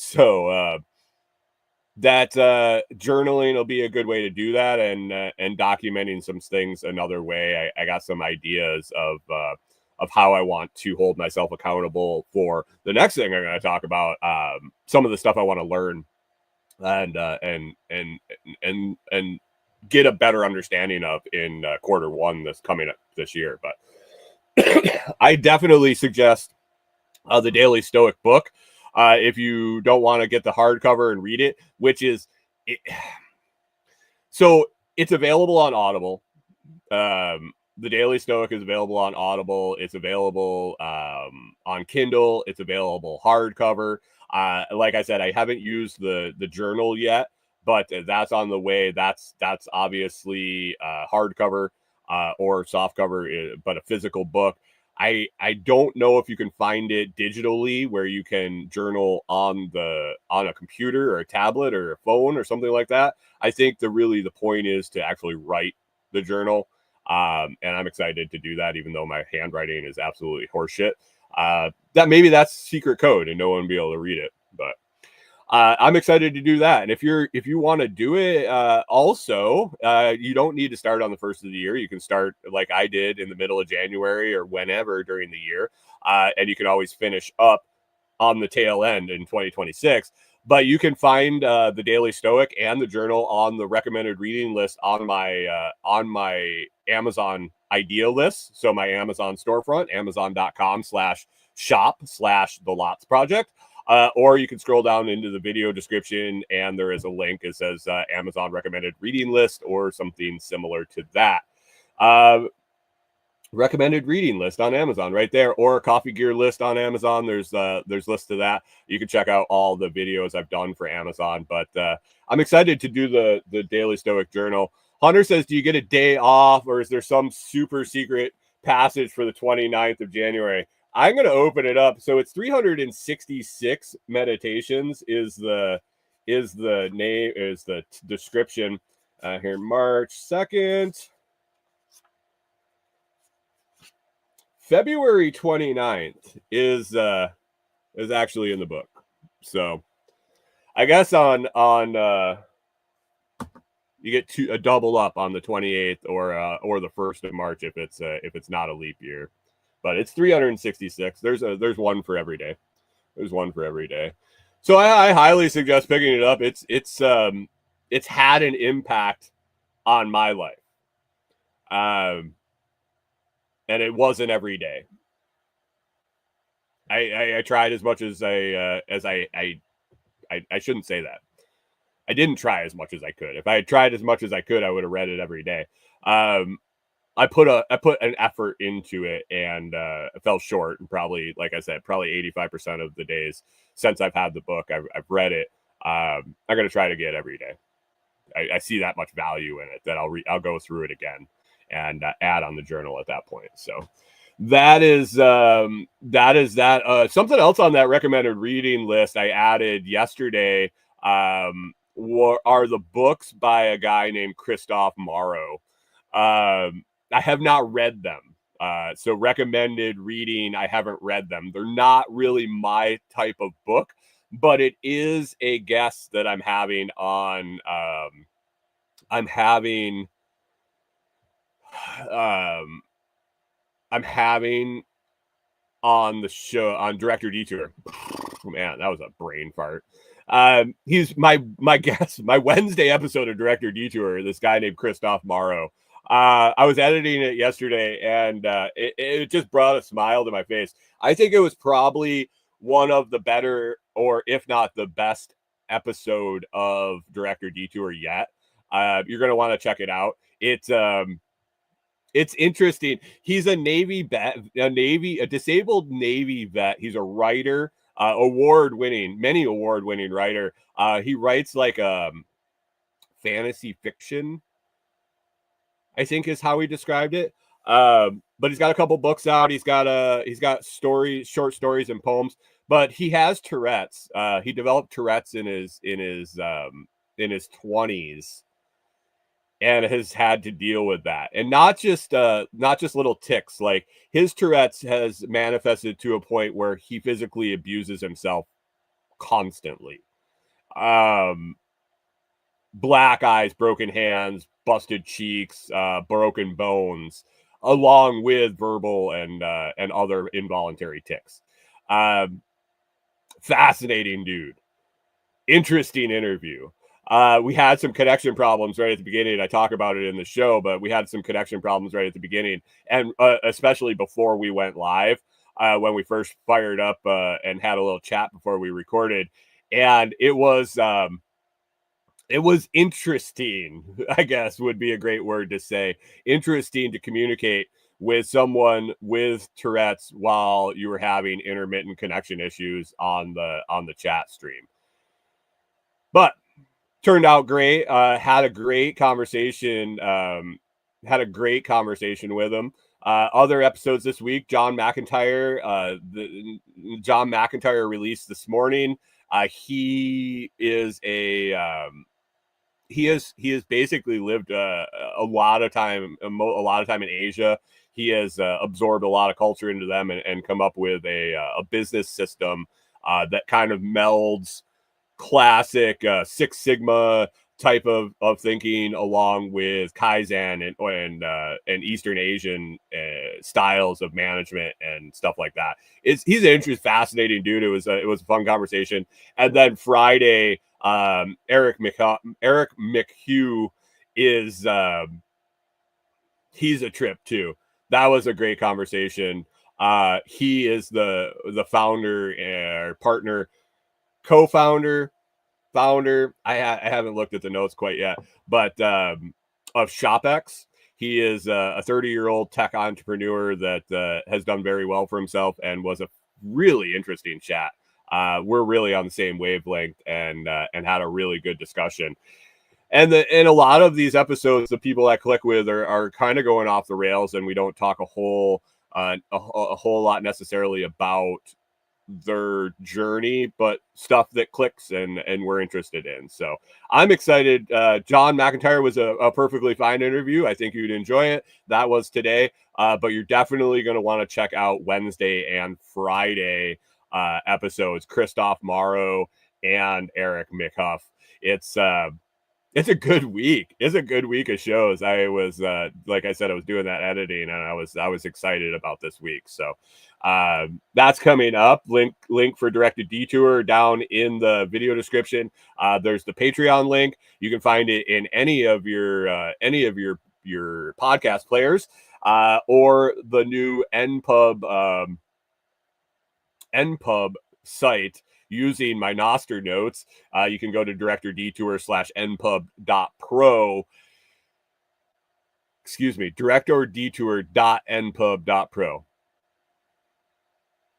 So, that journaling will be a good way to do that, and documenting some things another way. I got some ideas of how I want to hold myself accountable for the next thing I'm going to talk about. Some of the stuff I want to learn and get a better understanding of in quarter one that's coming up this year. But I definitely suggest the Daily Stoic book. If you don't want to get the hardcover and read it, so it's available on Audible. The Daily Stoic is available on Audible. It's available on Kindle. It's available hardcover. Like I said, I haven't used the journal yet, but that's on the way. That's obviously hardcover or softcover, but a physical book. I don't know if you can find it digitally where you can journal on a computer or a tablet or a phone or something like that. I think the point is to actually write the journal. And I'm excited to do that, even though my handwriting is absolutely horseshit. That's secret code and no one will be able to read it, but I'm excited to do that. And if you want to do it, also, you don't need to start on the first of the year. You can start like I did in the middle of January or whenever during the year. And you can always finish up on the tail end in 2026. But you can find the Daily Stoic and the journal on the recommended reading list on my Amazon idea list. So my Amazon storefront, amazon.com/shop/the Lots Project. Or you can scroll down into the video description and there is a link. It says Amazon recommended reading list or something similar to that. Recommended reading list on Amazon right there, or a coffee gear list on Amazon. There's lists to that. You can check out all the videos I've done for Amazon, but I'm excited to do the Daily Stoic journal. Hunter says, do you get a day off or is there some super secret passage for the 29th of January? I'm going to open it up. So it's 366 meditations is the description here. March 2nd. February 29th is actually in the book. So I guess on you get a double up on the 28th or the 1st of March if it's not a leap year. But it's 366. There's one for every day. There's one for every day. So I highly suggest picking it up. It's had an impact on my life. And it wasn't every day. I tried as much as I shouldn't say that. I didn't try as much as I could. If I had tried as much as I could, I would have read it every day. I put an effort into it and I fell short. And probably, like I said, probably 85% of the days since I've had the book, I've read it. I'm going to try to get every day. I see that much value in it that I'll go through it again and add on the journal at that point. So that is that. Something else on that recommended reading list I added yesterday are the books by a guy named Christoph Morrow. I have not read them. So recommended reading, I haven't read them. They're not really my type of book, but it is a guest that I'm having on. I'm having on the show on Director Detour. Man, that was a brain fart. He's my guest, my Wednesday episode of Director Detour. This guy named Christoph Morrow. I was editing it yesterday, and it just brought a smile to my face. I think it was probably one of the better, or if not the best, episode of Director Detour yet. You're going to want to check it out. It's interesting. He's a Navy vet, a disabled Navy vet. He's a writer, many award winning writer. He writes like fantasy fiction, I think is how he described it. But he's got a couple books out. He's got stories, short stories, and poems. But he has Tourette's. He developed Tourette's in his 20s, and has had to deal with that, and not just little tics. Like, his Tourette's has manifested to a point where he physically abuses himself constantly. Black eyes, broken hands, busted cheeks, broken bones, along with verbal and other involuntary tics. Fascinating dude. Interesting interview. We had some connection problems right at the beginning. I talk about it in the show, but we had some connection problems right at the beginning, and especially before we went live, when we first fired up and had a little chat before we recorded, and it was interesting, I guess would be a great word to say. Interesting to communicate with someone with Tourette's while you were having intermittent connection issues on the chat stream. But turned out great. Had a great conversation. Had a great conversation with him. Other episodes this week, John McIntyre. John McIntyre released this morning. He has basically lived a lot of time in Asia. He has absorbed a lot of culture into them and come up with a business system that kind of melds classic Six Sigma type of thinking along with Kaizen and Eastern Asian styles of management and stuff like that. He's an interesting, fascinating dude. It was a fun conversation. And then Friday, Eric McHugh is he's a trip too. That was a great conversation. He is the founder, partner, co-founder, founder. I haven't looked at the notes quite yet, but of ShopX. He is a 30-year-old tech entrepreneur that has done very well for himself and was a really interesting chat. We're really on the same wavelength and had a really good discussion. And in a lot of these episodes, the people I click with are kind of going off the rails, and we don't talk a whole lot necessarily about their journey, but stuff that clicks and we're interested in. So I'm excited. John McIntyre was a perfectly fine interview. I think you'd enjoy it. That was today, but you're definitely going to want to check out Wednesday and Friday episodes, Christoph Morrow and Eric McHuff. It's a good week. It's a good week of shows. I was, like I said, I was doing that editing, and I was excited about this week. So that's coming up. Link for Directed Detour down in the video description. There's the Patreon link. You can find it in any of your podcast players, or the new NPub site. Using my Noster notes, you can go to directordetour/npub.pro. Excuse me, directordetour.npub.pro.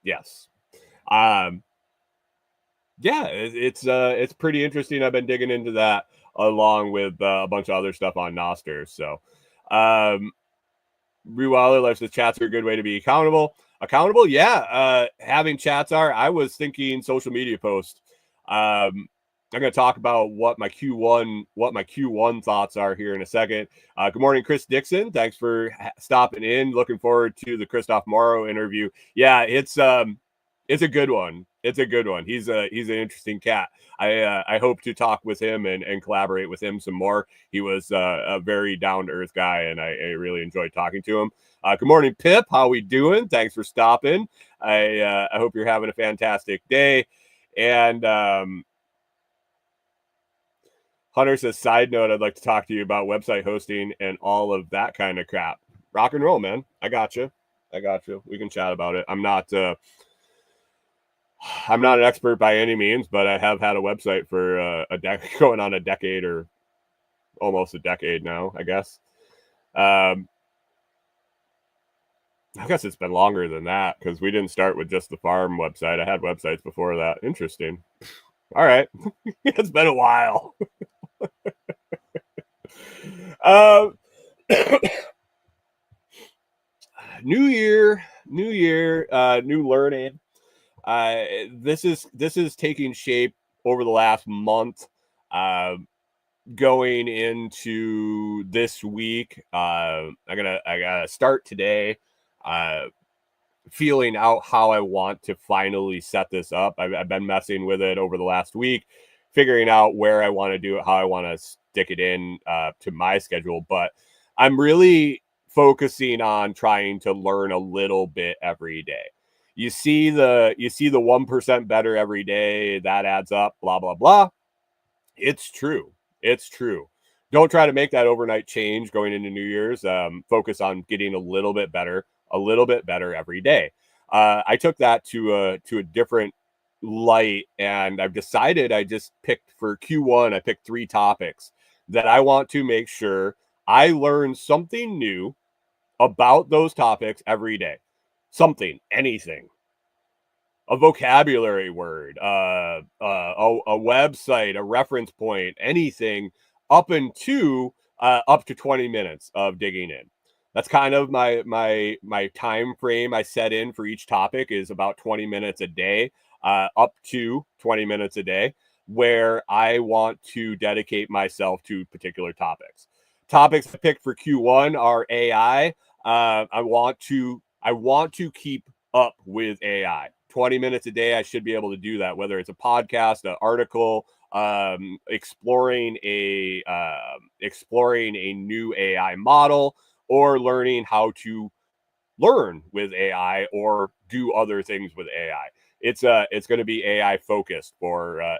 Yes. Yeah, it's pretty interesting. I've been digging into that along with a bunch of other stuff on Noster. So, Rewaller Life says chats are a good way to be accountable. Yeah. Having chats are. I was thinking social media posts. I'm going to talk about what my Q1 thoughts are here in a second. Good morning, Chris Dixon. Thanks for stopping in. Looking forward to the Christoph Morrow interview. Yeah, it's a good one. It's a good one. He's an interesting cat. I hope to talk with him and collaborate with him some more. He was a very down to earth guy, and I really enjoyed talking to him. Good morning, Pip. How we doing? Thanks for stopping. I hope you're having a fantastic day. And Hunter says, side note, I'd like to talk to you about website hosting and all of that kind of crap. Rock and roll, man. I got you. We can chat about it. I'm not an expert by any means, but I have had a website for going on a decade or almost a decade now, I guess. I guess it's been longer than that because we didn't start with just the farm website. I had websites before that. Interesting. All right. It's been a while. New year, new learning. This is taking shape over the last month. Going into this week, I gotta start today. Feeling out how I want to finally set this up. I've been messing with it over the last week, figuring out where I want to do it, how I want to stick it in to my schedule. But I'm really focusing on trying to learn a little bit every day. You see the 1% better every day, that adds up, blah, blah, blah. It's true. Don't try to make that overnight change going into New Year's. Focus on getting a little bit better every day. I took that to a different light, and I've decided I just picked for Q1. I picked 3 topics that I want to make sure I learn something new about those topics every day. Anything. A vocabulary word, a website, a reference point, anything up to 20 minutes of digging in. That's kind of my time frame I set in for each topic is about 20 minutes a day, up to 20 minutes a day, where I want to dedicate myself to particular topics. Topics I picked for Q1 are AI. I want to keep up with AI. 20 minutes a day, I should be able to do that, whether it's a podcast, an article, exploring a new AI model, or learning how to learn with AI or do other things with AI. It's going to be AI focused for a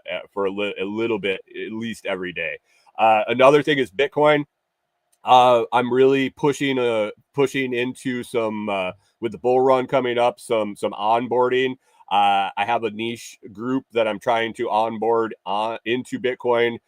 little bit, at least every day. Another thing is Bitcoin. I'm really pushing into some with the bull run coming up, some onboarding. I have a niche group that I'm trying to onboard into Bitcoin,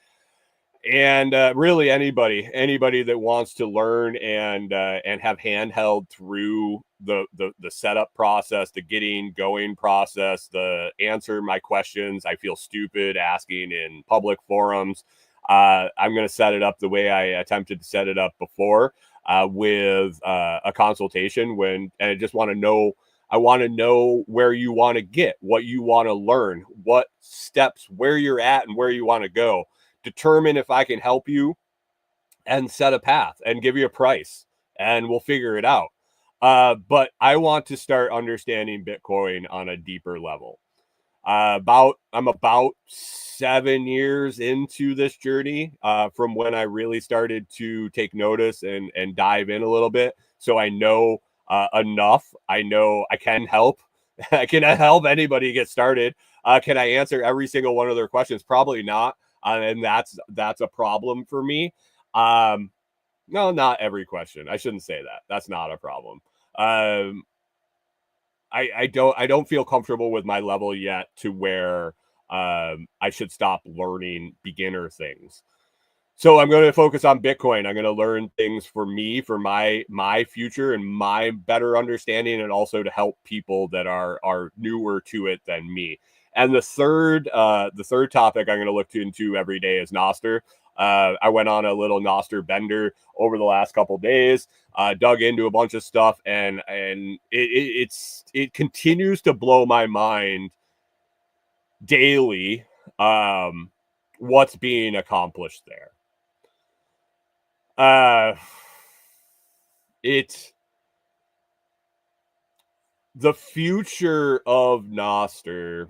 and really anybody that wants to learn and have handheld through the setup process, the getting going process, the answer my questions I feel stupid asking in public forums. I'm going to set it up the way I attempted to set it up before, with a consultation and I just want to know. I want to know where you want to get, what you want to learn, what steps, where you're at and where you want to go. Determine if I can help you and set a path and give you a price, and we'll figure it out. But I want to start understanding Bitcoin on a deeper level. I'm about 7 years into this journey, from when I really started to take notice and dive in a little bit. So I know enough. I know I can help. I can help anybody get started. Can I answer every single one of their questions? Probably not. And that's a problem for me. No, not every question. I shouldn't say that. That's not a problem. I don't feel comfortable with my level yet to where I should stop learning beginner things. So I'm going to focus on Bitcoin. I'm going to learn things for me, for my future and my better understanding, and also to help people that are newer to it than me. And the third topic I'm going to look into every day is Nostr. I went on a little Nostr bender over the last couple days, dug into a bunch of stuff, and it continues to blow my mind daily, what's being accomplished there. It's the future of Nostr,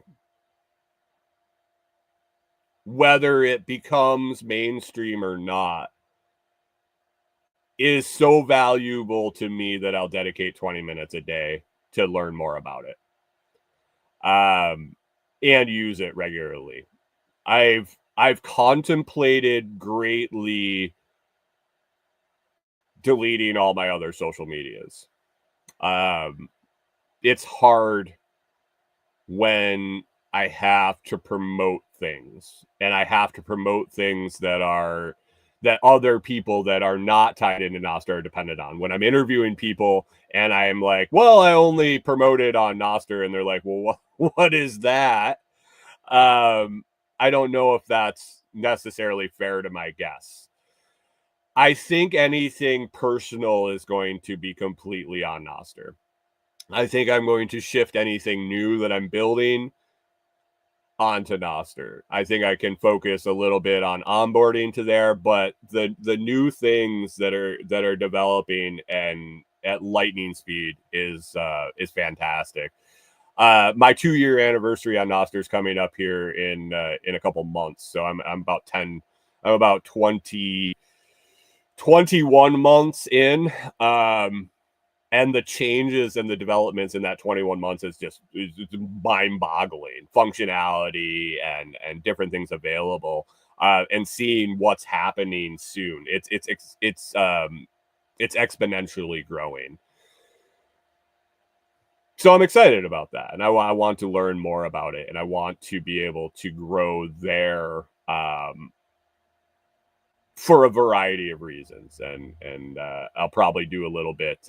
whether it becomes mainstream or not, is so valuable to me that I'll dedicate 20 minutes a day to learn more about it, and use it regularly. I've I've contemplated greatly deleting all my other social medias. It's hard when I have to promote things, and I have to promote things that other people that are not tied into Nostr are dependent on. When I'm interviewing people and I'm like, well, I only promoted on Nostr, and they're like, well, what is that? I don't know if that's necessarily fair to my guests. I think anything personal is going to be completely on Nostr. I think I'm going to shift anything new that I'm building onto Nostr. I think I can focus a little bit on onboarding to there, but the new things that are developing and at lightning speed is fantastic. My 2-year anniversary on Nostr is coming up here in a couple months, so I'm about 21 months in. And the changes and the developments in that 21 months is just mind-boggling. Functionality and different things available, and seeing what's happening soon. It's exponentially growing. So I'm excited about that, and I want to learn more about it, and I want to be able to grow there for a variety of reasons, and I'll probably do a little bit.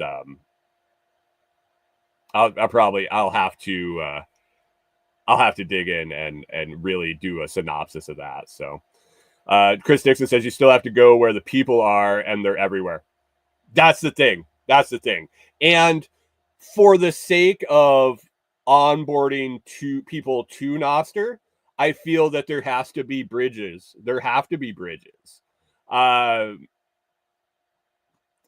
I'll have to dig in and really do a synopsis of that. So, Chris Dixon says you still have to go where the people are, and they're everywhere. That's the thing. And for the sake of onboarding to people to Nostr, I feel that there have to be bridges.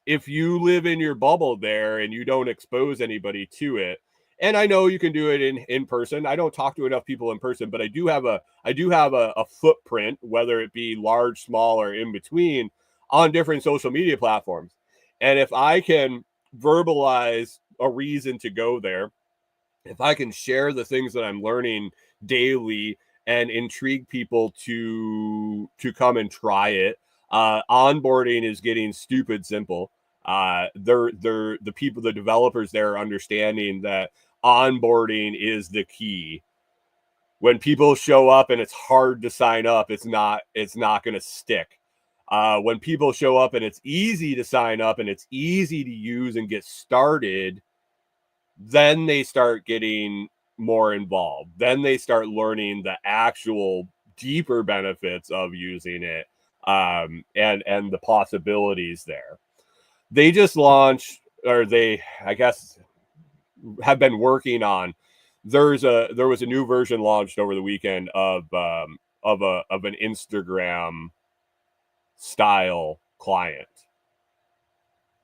If you live in your bubble there and you don't expose anybody to it, and I know you can do it in person. I don't talk to enough people in person, but I do have a footprint, whether it be large, small, or in between, on different social media platforms. And if I can verbalize a reason to go there, if I can share the things that I'm learning daily and intrigue people to come and try it, onboarding is getting stupid simple. The developers there are understanding that onboarding is the key. When people show up and it's hard to sign up, it's not going to stick. When people show up and it's easy to sign up and it's easy to use and get started, then they start getting more involved. Then they start learning the actual deeper benefits of using it, and the possibilities there. They just launched, or they, I guess, have been working on. There was a new version launched over the weekend of an Instagram style client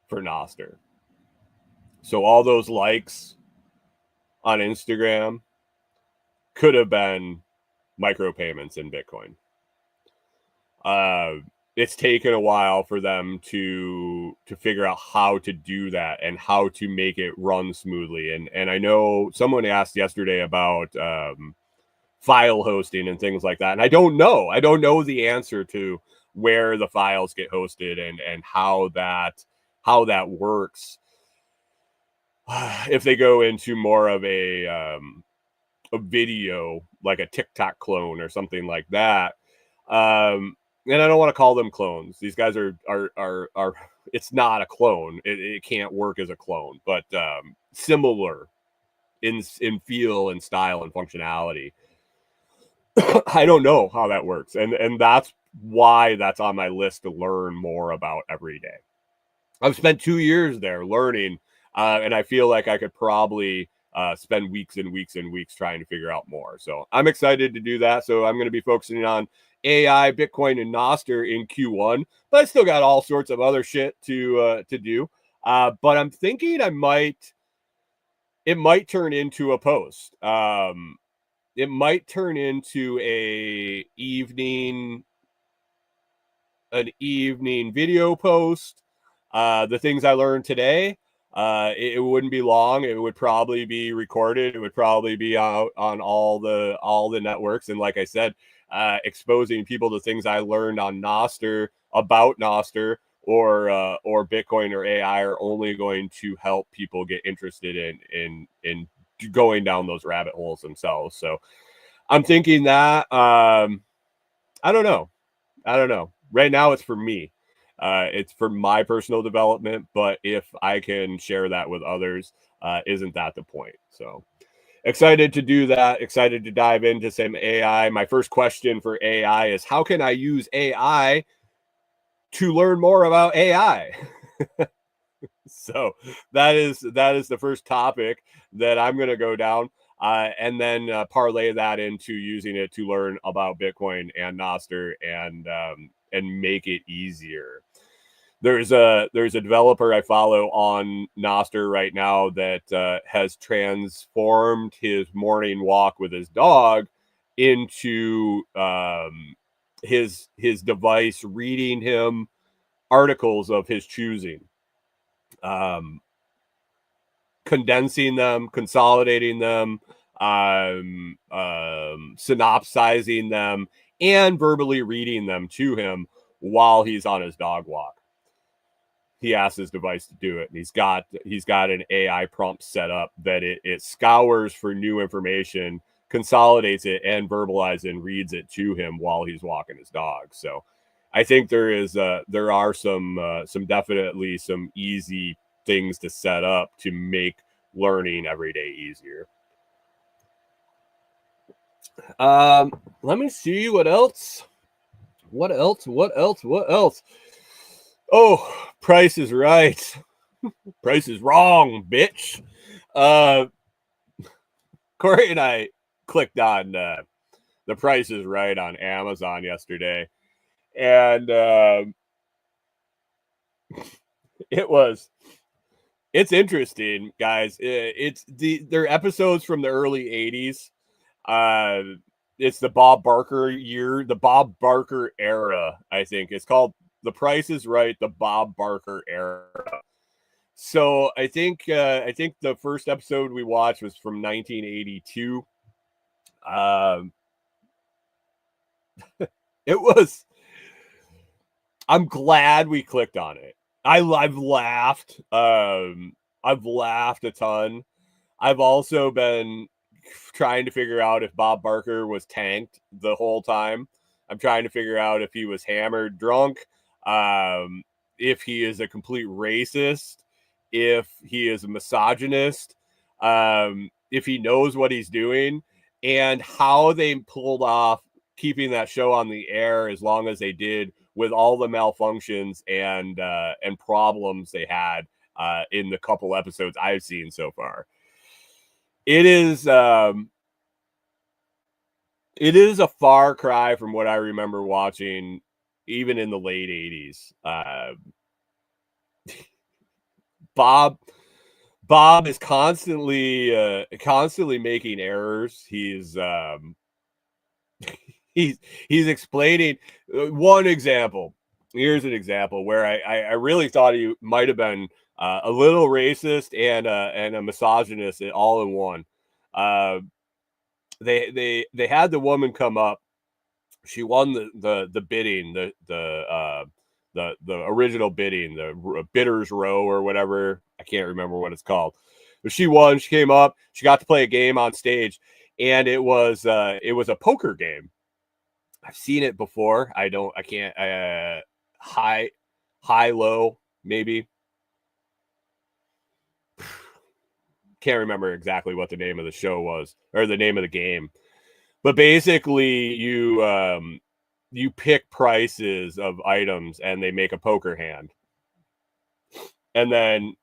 for Nostr. So all those likes on Instagram could have been micropayments in Bitcoin. It's taken a while for them to figure out how to do that and how to make it run smoothly. And I know someone asked yesterday about file hosting and things like that. And I don't know the answer to where the files get hosted and how that works. If they go into more of a video, like a TikTok clone or something like that. And I don't want to call them clones. These guys are it's not a clone. It can't work as a clone, but similar in feel and style and functionality. I don't know how that works. And that's why that's on my list to learn more about every day. I've spent 2 years there learning, and I feel like I could probably spend weeks and weeks and weeks trying to figure out more. So I'm excited to do that. So I'm going to be focusing on AI, Bitcoin, and Nostr in Q1, but I still got all sorts of other shit to do. But I'm thinking it might turn into a post. It might turn into an evening video post. The things I learned today, It wouldn't be long. It would probably be recorded. It would probably be out on all the networks. And like I said, exposing people to things I learned on Nostr about Nostr or Bitcoin or AI are only going to help people get interested in going down those rabbit holes themselves. So I'm thinking that I don't know. Right now, it's for me. It's for my personal development. But if I can share that with others, isn't that the point? So excited to do that. Excited to dive into some AI. My first question for AI is, how can I use AI to learn more about AI? So that is the first topic that I'm going to go down, and then parlay that into using it to learn about Bitcoin and Nostr and make it easier. There's a developer I follow on Nostr right now that has transformed his morning walk with his dog into his device reading him articles of his choosing, condensing them, consolidating them, synopsizing them, and verbally reading them to him while he's on his dog walk. He asks his device to do it, and he's got an AI prompt set up that it scours for new information, consolidates it, and verbalizes and reads it to him while he's walking his dog. So I think there are some definitely some easy things to set up to make learning every day easier. Let me see what else. What else? Oh, Price is Right. Price is wrong, bitch. Corey and I clicked on The Price is Right on Amazon yesterday, and it's interesting, guys. They're episodes from the early 80s. It's the Bob Barker year, the Bob Barker era, I think. It's called The Price is Right, the Bob Barker era. So I think the first episode we watched was from 1982. It was. I'm glad we clicked on it. I've laughed. I've laughed a ton. I've also been trying to figure out if Bob Barker was tanked the whole time. I'm trying to figure out if he was hammered drunk, if he is a complete racist, if he is a misogynist, if he knows what he's doing, and how they pulled off keeping that show on the air as long as they did with all the malfunctions and problems they had in the couple episodes I've seen so far. It is a far cry from what I remember watching even in the late 80s. Bob is constantly making errors. He's explaining one example. Here's an example where I really thought he might have been a little racist and a misogynist all in one. They had the woman come up. She won the bidding, the original bidding, the bidders row or whatever. I can't remember what it's called, but she won. She came up. She got to play a game on stage, and it was a poker game. I've seen it before. I can't. High, low, maybe. Can't remember exactly what the name of the show was or the name of the game, but basically you pick prices of items and they make a poker hand, and then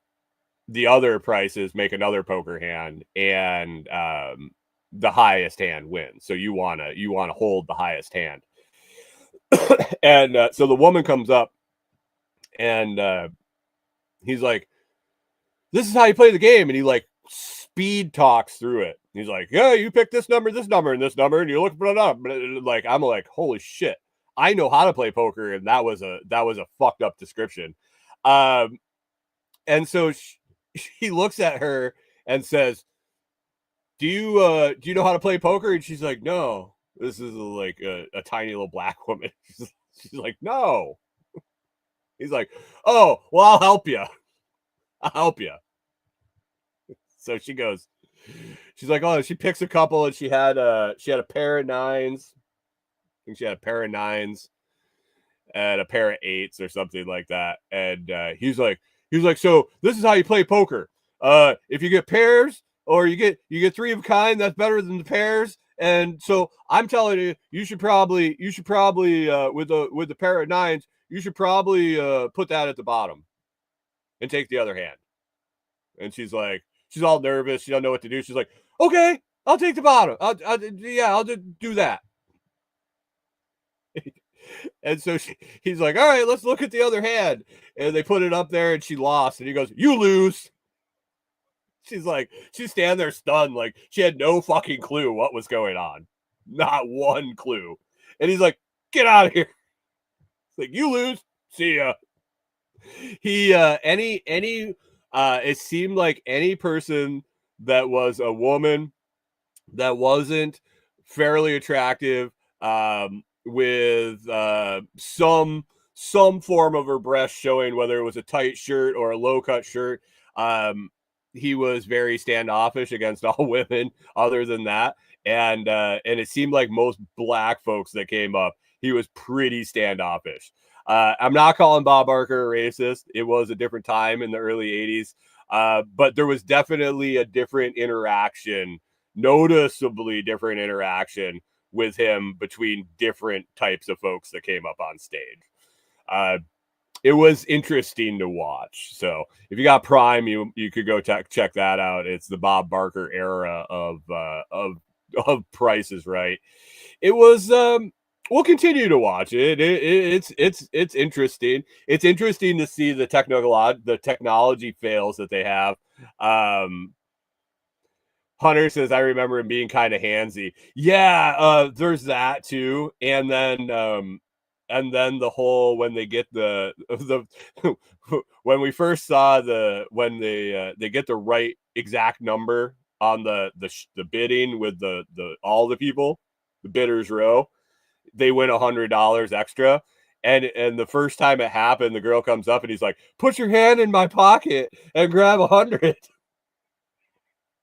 the other prices make another poker hand, and the highest hand wins. So you want to hold the highest hand. And so the woman comes up and he's like, this is how you play the game. And he like speed talks through it. He's like, yeah, you pick this number, and this number, and you look it up. Like, I'm like, holy shit, I know how to play poker, and that was a fucked up description. And so he looks at her and says, do you know how to play poker? And she's like, no. This is like a tiny little black woman. She's like, no. He's like, oh, well, I'll help you. I'll help you. So she goes, she's like, oh, she picks a couple, and she had a pair of nines. I think she had a pair of nines and a pair of eights or something like that. And he's like, so this is how you play poker. If you get pairs or you get three of a kind, that's better than the pairs. And so I'm telling you, you should probably with the pair of nines, you should probably put that at the bottom and take the other hand. And she's like, she's all nervous. She don't know what to do. She's like, okay, I'll take the bottom. I'll do that. And so he's like, all right, let's look at the other hand. And they put it up there, and she lost. And he goes, you lose. She's like, she's standing there stunned, like she had no fucking clue what was going on. Not one clue. And he's like, get out of here. It's like, you lose. See ya. He it seemed like any person that was a woman that wasn't fairly attractive, with some form of her breast showing, whether it was a tight shirt or a low cut shirt, he was very standoffish against all women other than that. And it seemed like most black folks that came up, he was pretty standoffish. I'm not calling Bob Barker a racist. It was a different time in the early 80s. But there was definitely a different interaction, noticeably different interaction with him between different types of folks that came up on stage. It was interesting to watch. So if you got Prime, you could go check that out. It's the Bob Barker era of Price is Right. It was we'll continue to watch it. It's interesting. It's interesting to see the technology fails that they have. Hunter says, I remember him being kind of handsy. Yeah, there's that too. And then the whole, when they get the when we first saw when they get the right exact number on the bidding with the all the people, the bidders row, they win $100 extra. And the first time it happened, the girl comes up and he's like, put your hand in my pocket and grab 100.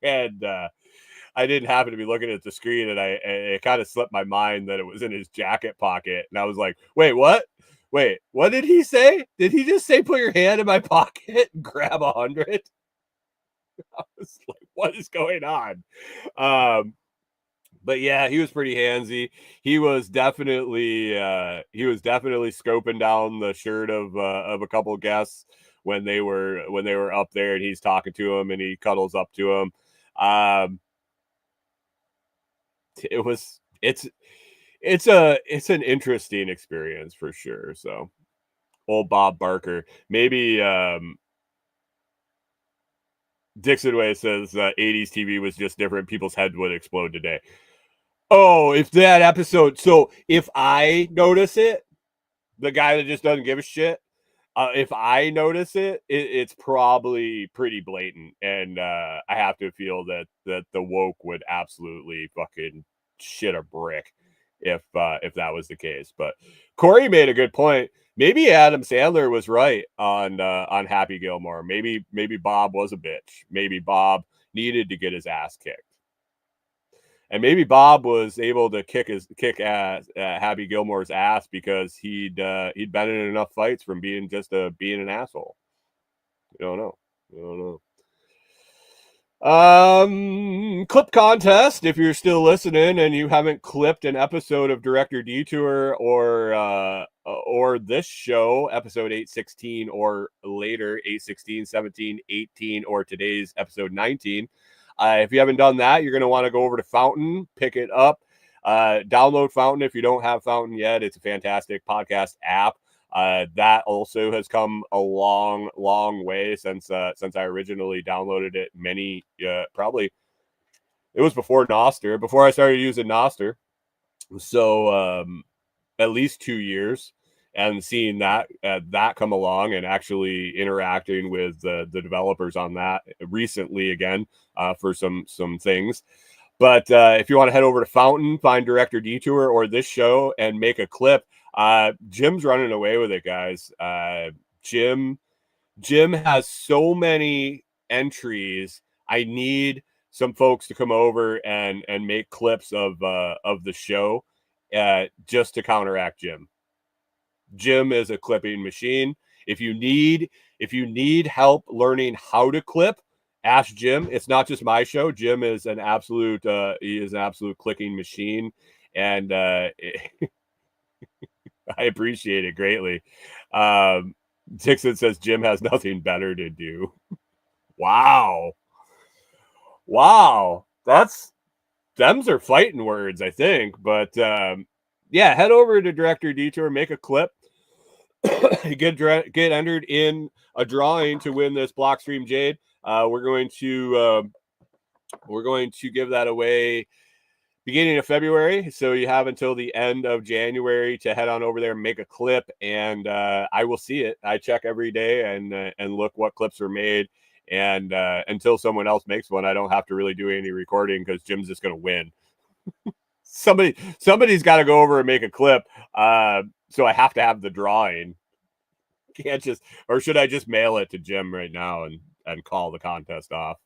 And I didn't happen to be looking at the screen, and it kind of slipped my mind that it was in his jacket pocket. And I was like, wait, what? Wait, what did he say? Did he just say, put your hand in my pocket and grab 100? I was like, what is going on? But yeah, he was pretty handsy. He was definitely scoping down the shirt of a couple of guests when they were up there, and he's talking to him and he cuddles up to him. It's an interesting experience for sure. So old Bob Barker, maybe Dixon Way says 80s TV was just different. People's heads would explode today. Oh, if that episode, so if I notice it, the guy that just doesn't give a shit, if I notice it's probably pretty blatant, and I have to feel that the woke would absolutely fucking shit a brick if that was the case. But Corey made a good point. Maybe Adam Sandler was right on Happy Gilmore. Maybe Bob was a bitch. Maybe Bob needed to get his ass kicked. And maybe Bob was able to kick Happy Gilmore's ass because he'd been in enough fights from being an asshole. You don't know. Clip contest. If you're still listening and you haven't clipped an episode of Director Detour or this show, episode 816 or later, 816, 17, 18, or today's episode 19. If you haven't done that, you're going to want to go over to Fountain, pick it up, download Fountain. If you don't have Fountain yet, it's a fantastic podcast app. That also has come a long, long way since I originally downloaded it. Probably it was before Nostr, before I started using Nostr. So at least 2 years. and seeing that come along and actually interacting with the developers on that recently again for some things. But if you want to head over to Fountain, find Director Detour or this show and make a clip, Jim's running away with it, guys. Jim has so many entries. I need some folks to come over and make clips of the show just to counteract Jim. Jim is a clipping machine. If you need help learning how to clip, ask Jim. It's not just my show. Jim is an absolute clicking machine, and I appreciate it greatly. Dixon says Jim has nothing better to do. Wow. Them's are fighting words, I think. But yeah, head over to Director Detour, make a clip, get entered in a drawing to win this Blockstream Jade. We're going to give that away beginning of February, so you have until the end of January to head on over there and make a clip, and I will see it. I check every day and look what clips are made, and until someone else makes one, I don't have to really do any recording because Jim's just going to win. Somebody's got to go over and make a clip, so I have to have the drawing. Can't just, or should I just mail it to Jim right now and call the contest off?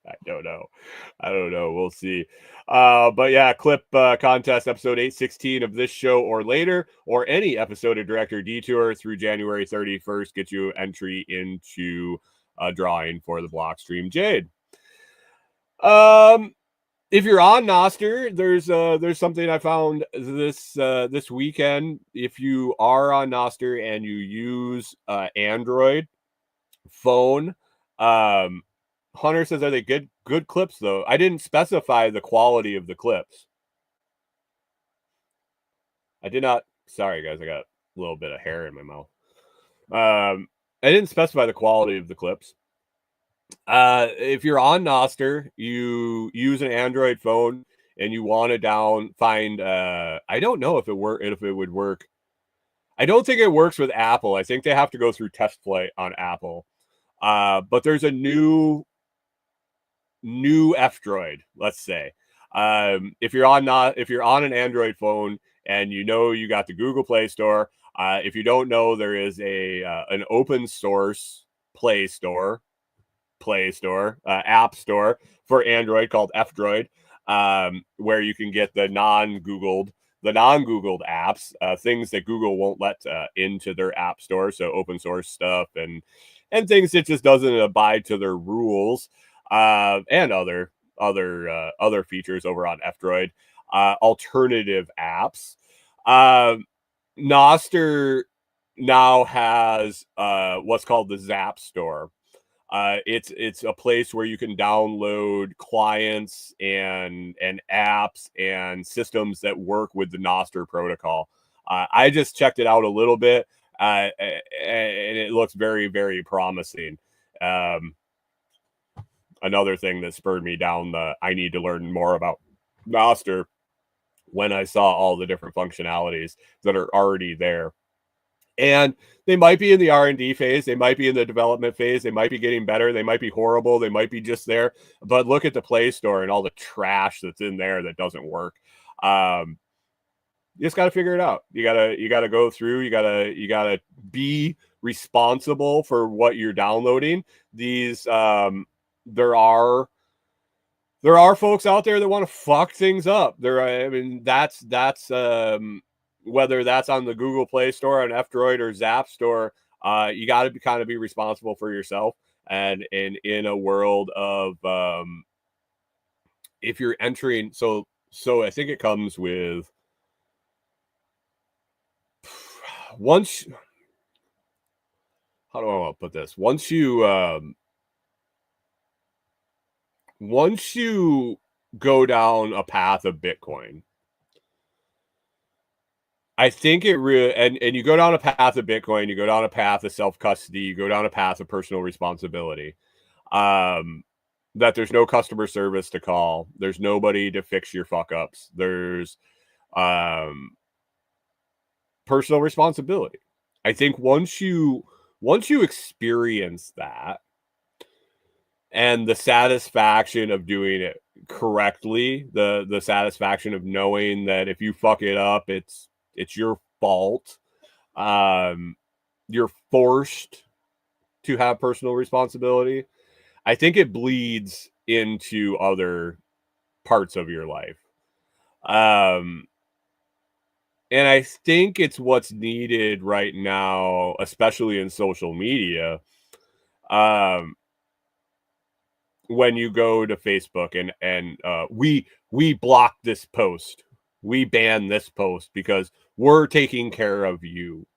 I don't know. We'll see. But yeah, clip contest episode 816 of this show or later, or any episode of Director Detour through January 31st, get you entry into a drawing for the Blockstream Jade. If you're on Nostr, there's something I found this weekend. If you are on Nostr and you use Android phone, Hunter says, are they good clips though? I didn't specify the quality of the clips. I did not. Sorry guys, I got a little bit of hair in my mouth. I didn't specify the quality of the clips. If you're on Nostr, you use an Android phone and you want to find I don't know if it would work. I don't think it works with Apple. I think they have to go through test play on Apple. But there's a new F-Droid, let's say. If you're on an Android phone and you got the Google Play Store, if you don't know, there is an open source Play Store, App Store for Android called F-Droid, where you can get the non-Googled apps, things that Google won't let into their App Store, so open source stuff and things that just doesn't abide to their rules, and other features over on F-Droid, alternative apps. Nostr now has what's called the Zap Store. It's a place where you can download clients and apps and systems that work with the Nostr protocol. I just checked it out a little bit, and it looks very, very promising. Another thing that spurred me down I need to learn more about Nostr when I saw all the different functionalities that are already there. And they might be in the R&D phase. They might be in the development phase. They might be getting better. They might be horrible. They might be just there. But look at the Play Store and all the trash that's in there that doesn't work. You just got to figure it out. You gotta go through. You gotta be responsible for what you're downloading. These there are folks out there that want to fuck things up. That's whether that's on the Google Play Store, on F-Droid, or Zap Store, you got to kind of be responsible for yourself. And in a world of if you're entering, so I think it comes with once. How do I want to put this? Once you go down a path of Bitcoin, I think it really, and you go down a path of Bitcoin, you go down a path of self-custody, you go down a path of personal responsibility, that there's no customer service to call. There's nobody to fix your fuck ups. There's, personal responsibility. I think once you experience that and the satisfaction of doing it correctly, the satisfaction of knowing that if you fuck it up, it's your fault. You're forced to have personal responsibility. I think it bleeds into other parts of your life. And I think it's what's needed right now, especially in social media. Um, when you go to Facebook and we block this post, we ban this post because we're taking care of you.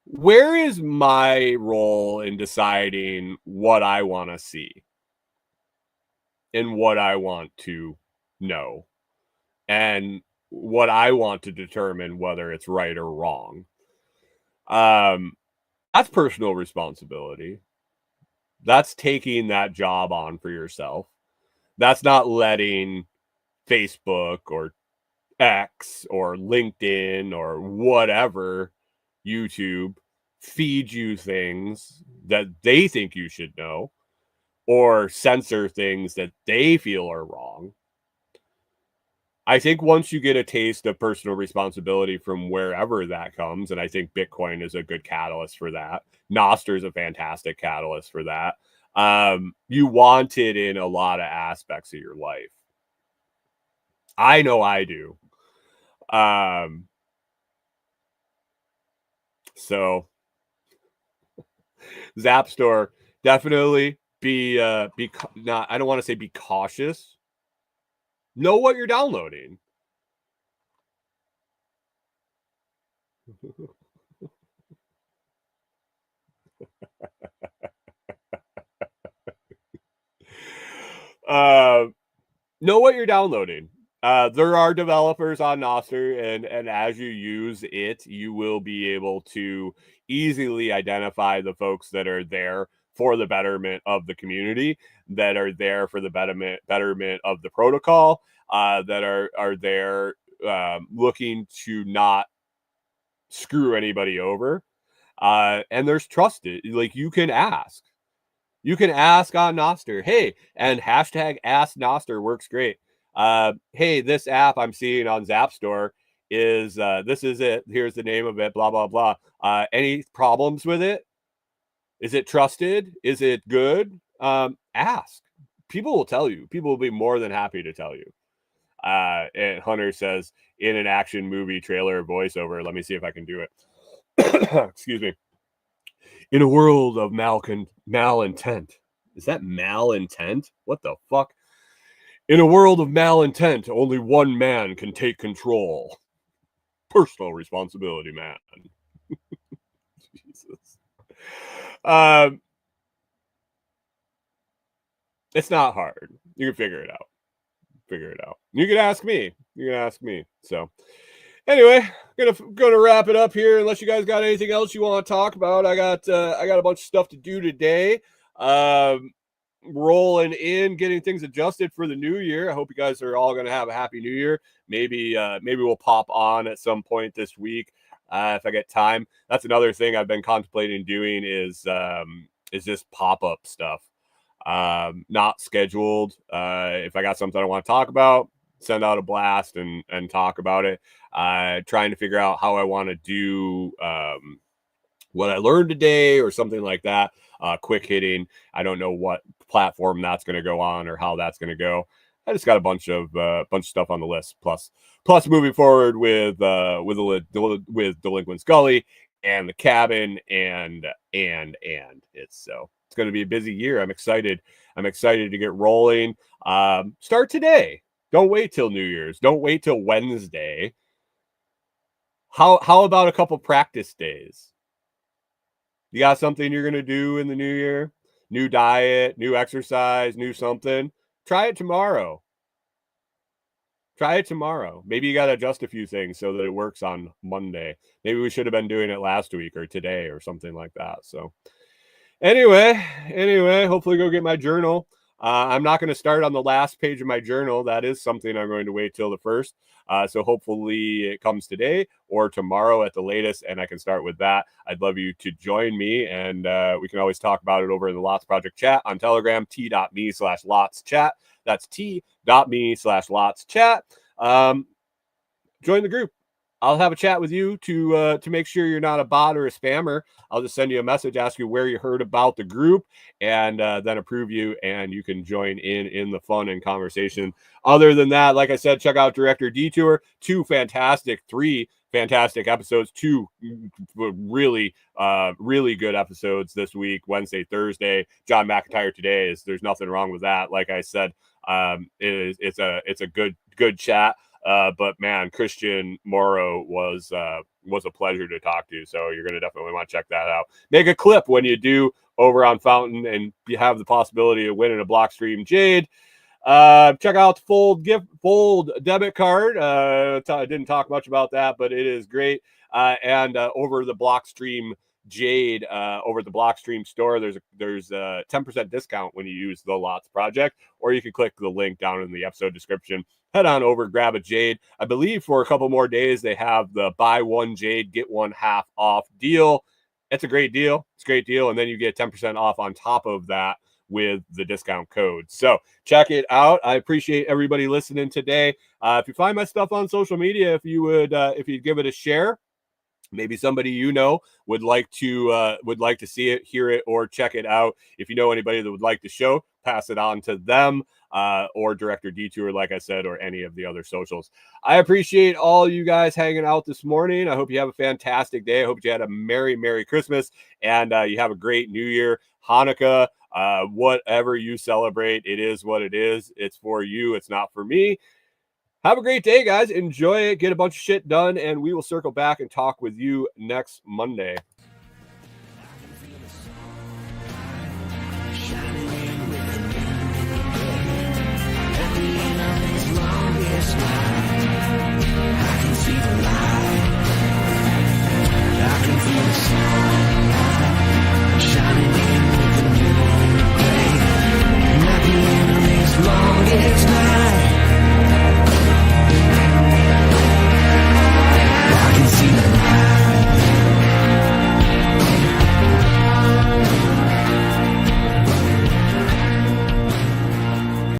Where is my role in deciding what I want to see and what I want to know and what I want to determine whether it's right or wrong? Um, that's personal responsibility. That's taking that job on for yourself. That's not letting Facebook or X or LinkedIn or whatever, YouTube, feed you things that they think you should know or censor things that they feel are wrong. I think once you get a taste of personal responsibility from wherever that comes, and I think Bitcoin is a good catalyst for that. Nostr is a fantastic catalyst for that. You want it in a lot of aspects of your life. I know I do. So Zap Store, definitely be not, I don't want to say be cautious. Know what you're downloading. Know what you're downloading. There are developers on Nostr, and as you use it, you will be able to easily identify the folks that are there for the betterment of the community, that are there for the betterment of the protocol, that are there looking to not screw anybody over. And there's trusted, like you can ask. You can ask on Nostr, hey, and hashtag Ask Nostr works great. Hey, this app I'm seeing on Zap Store is this is it. Here's the name of it. Blah blah blah. Any problems with it? Is it trusted? Is it good? Ask. People will tell you. People will be more than happy to tell you. And Hunter says in an action movie trailer voiceover. Let me see if I can do it. Excuse me. In a world of malintent. Is that malintent? What the fuck? In a world of malintent, only one man can take control. Personal responsibility, man. Jesus. It's not hard. You can figure it out. You can ask me. So anyway, gonna wrap it up here. Unless you guys got anything else you want to talk about, I got a bunch of stuff to do today. Rolling in, getting things adjusted for the new year. I hope you guys are all gonna have a happy new year. Maybe we'll pop on at some point this week if I get time. That's another thing I've been contemplating doing is just pop-up stuff. Not scheduled. If I got something I want to talk about, send out a blast and talk about it. Trying to figure out how I want to do what I learned today or something like that. Quick hitting. I don't know what platform that's going to go on or how that's going to go. I just got a bunch of stuff on the list. Plus moving forward with Delinquent Scully and the cabin and it's going to be a busy year. I'm excited to get rolling. Start today. Don't wait till New Year's. Don't wait till Wednesday. How about a couple practice days? You got something you're going to do in the new year? New diet, new exercise, new something? Try it tomorrow. Maybe you got to adjust a few things so that it works on Monday. Maybe we should have been doing it last week or today or something like that. So anyway, hopefully go get my journal. I'm not going to start on the last page of my journal. That is something I'm going to wait till the 1st. So hopefully it comes today or tomorrow at the latest, and I can start with that. I'd love you to join me, and we can always talk about it over in the Lots Project chat on Telegram, t.me/Lots chat. That's t.me/Lots chat. Join the group. I'll have a chat with you to make sure you're not a bot or a spammer. I'll just send you a message, ask you where you heard about the group, and then approve you, and you can join in the fun and conversation. Other than that, like I said, check out Director Detour. 3 fantastic episodes. 2 really good episodes this week, Wednesday, Thursday. John McIntyre today there's nothing wrong with that. Like I said, it's a good chat. But man, Christian Morrow was a pleasure to talk to. So you're going to definitely want to check that out. Make a clip when you do over on Fountain, and you have the possibility of winning a Blockstream Jade. Check out the Fold debit card. I didn't talk much about that, but it is great. And over the Blockstream Jade, over at the Blockstream store, there's a 10% discount when you use the Lots Project, or you can click the link down in the episode description. Head on over, grab a Jade. I believe for a couple more days they have the buy one Jade, get one half off deal. It's a great deal. It's a great deal, and then you get 10% off on top of that with the discount code. So check it out. I appreciate everybody listening today. If you find my stuff on social media, if you'd give it a share, maybe somebody would like to see it, hear it, or check it out. If you know anybody that would like the show, pass it on to them, or Director Detour, like I said, or any of the other socials. I appreciate all you guys hanging out this morning. I hope you have a fantastic day. I hope you had a Merry Christmas, and you have a great New Year, Hanukkah, whatever you celebrate. It is what it is. It's for you. It's not for me. Have a great day, guys. Enjoy it. Get a bunch of shit done, and we will circle back and talk with you next Monday.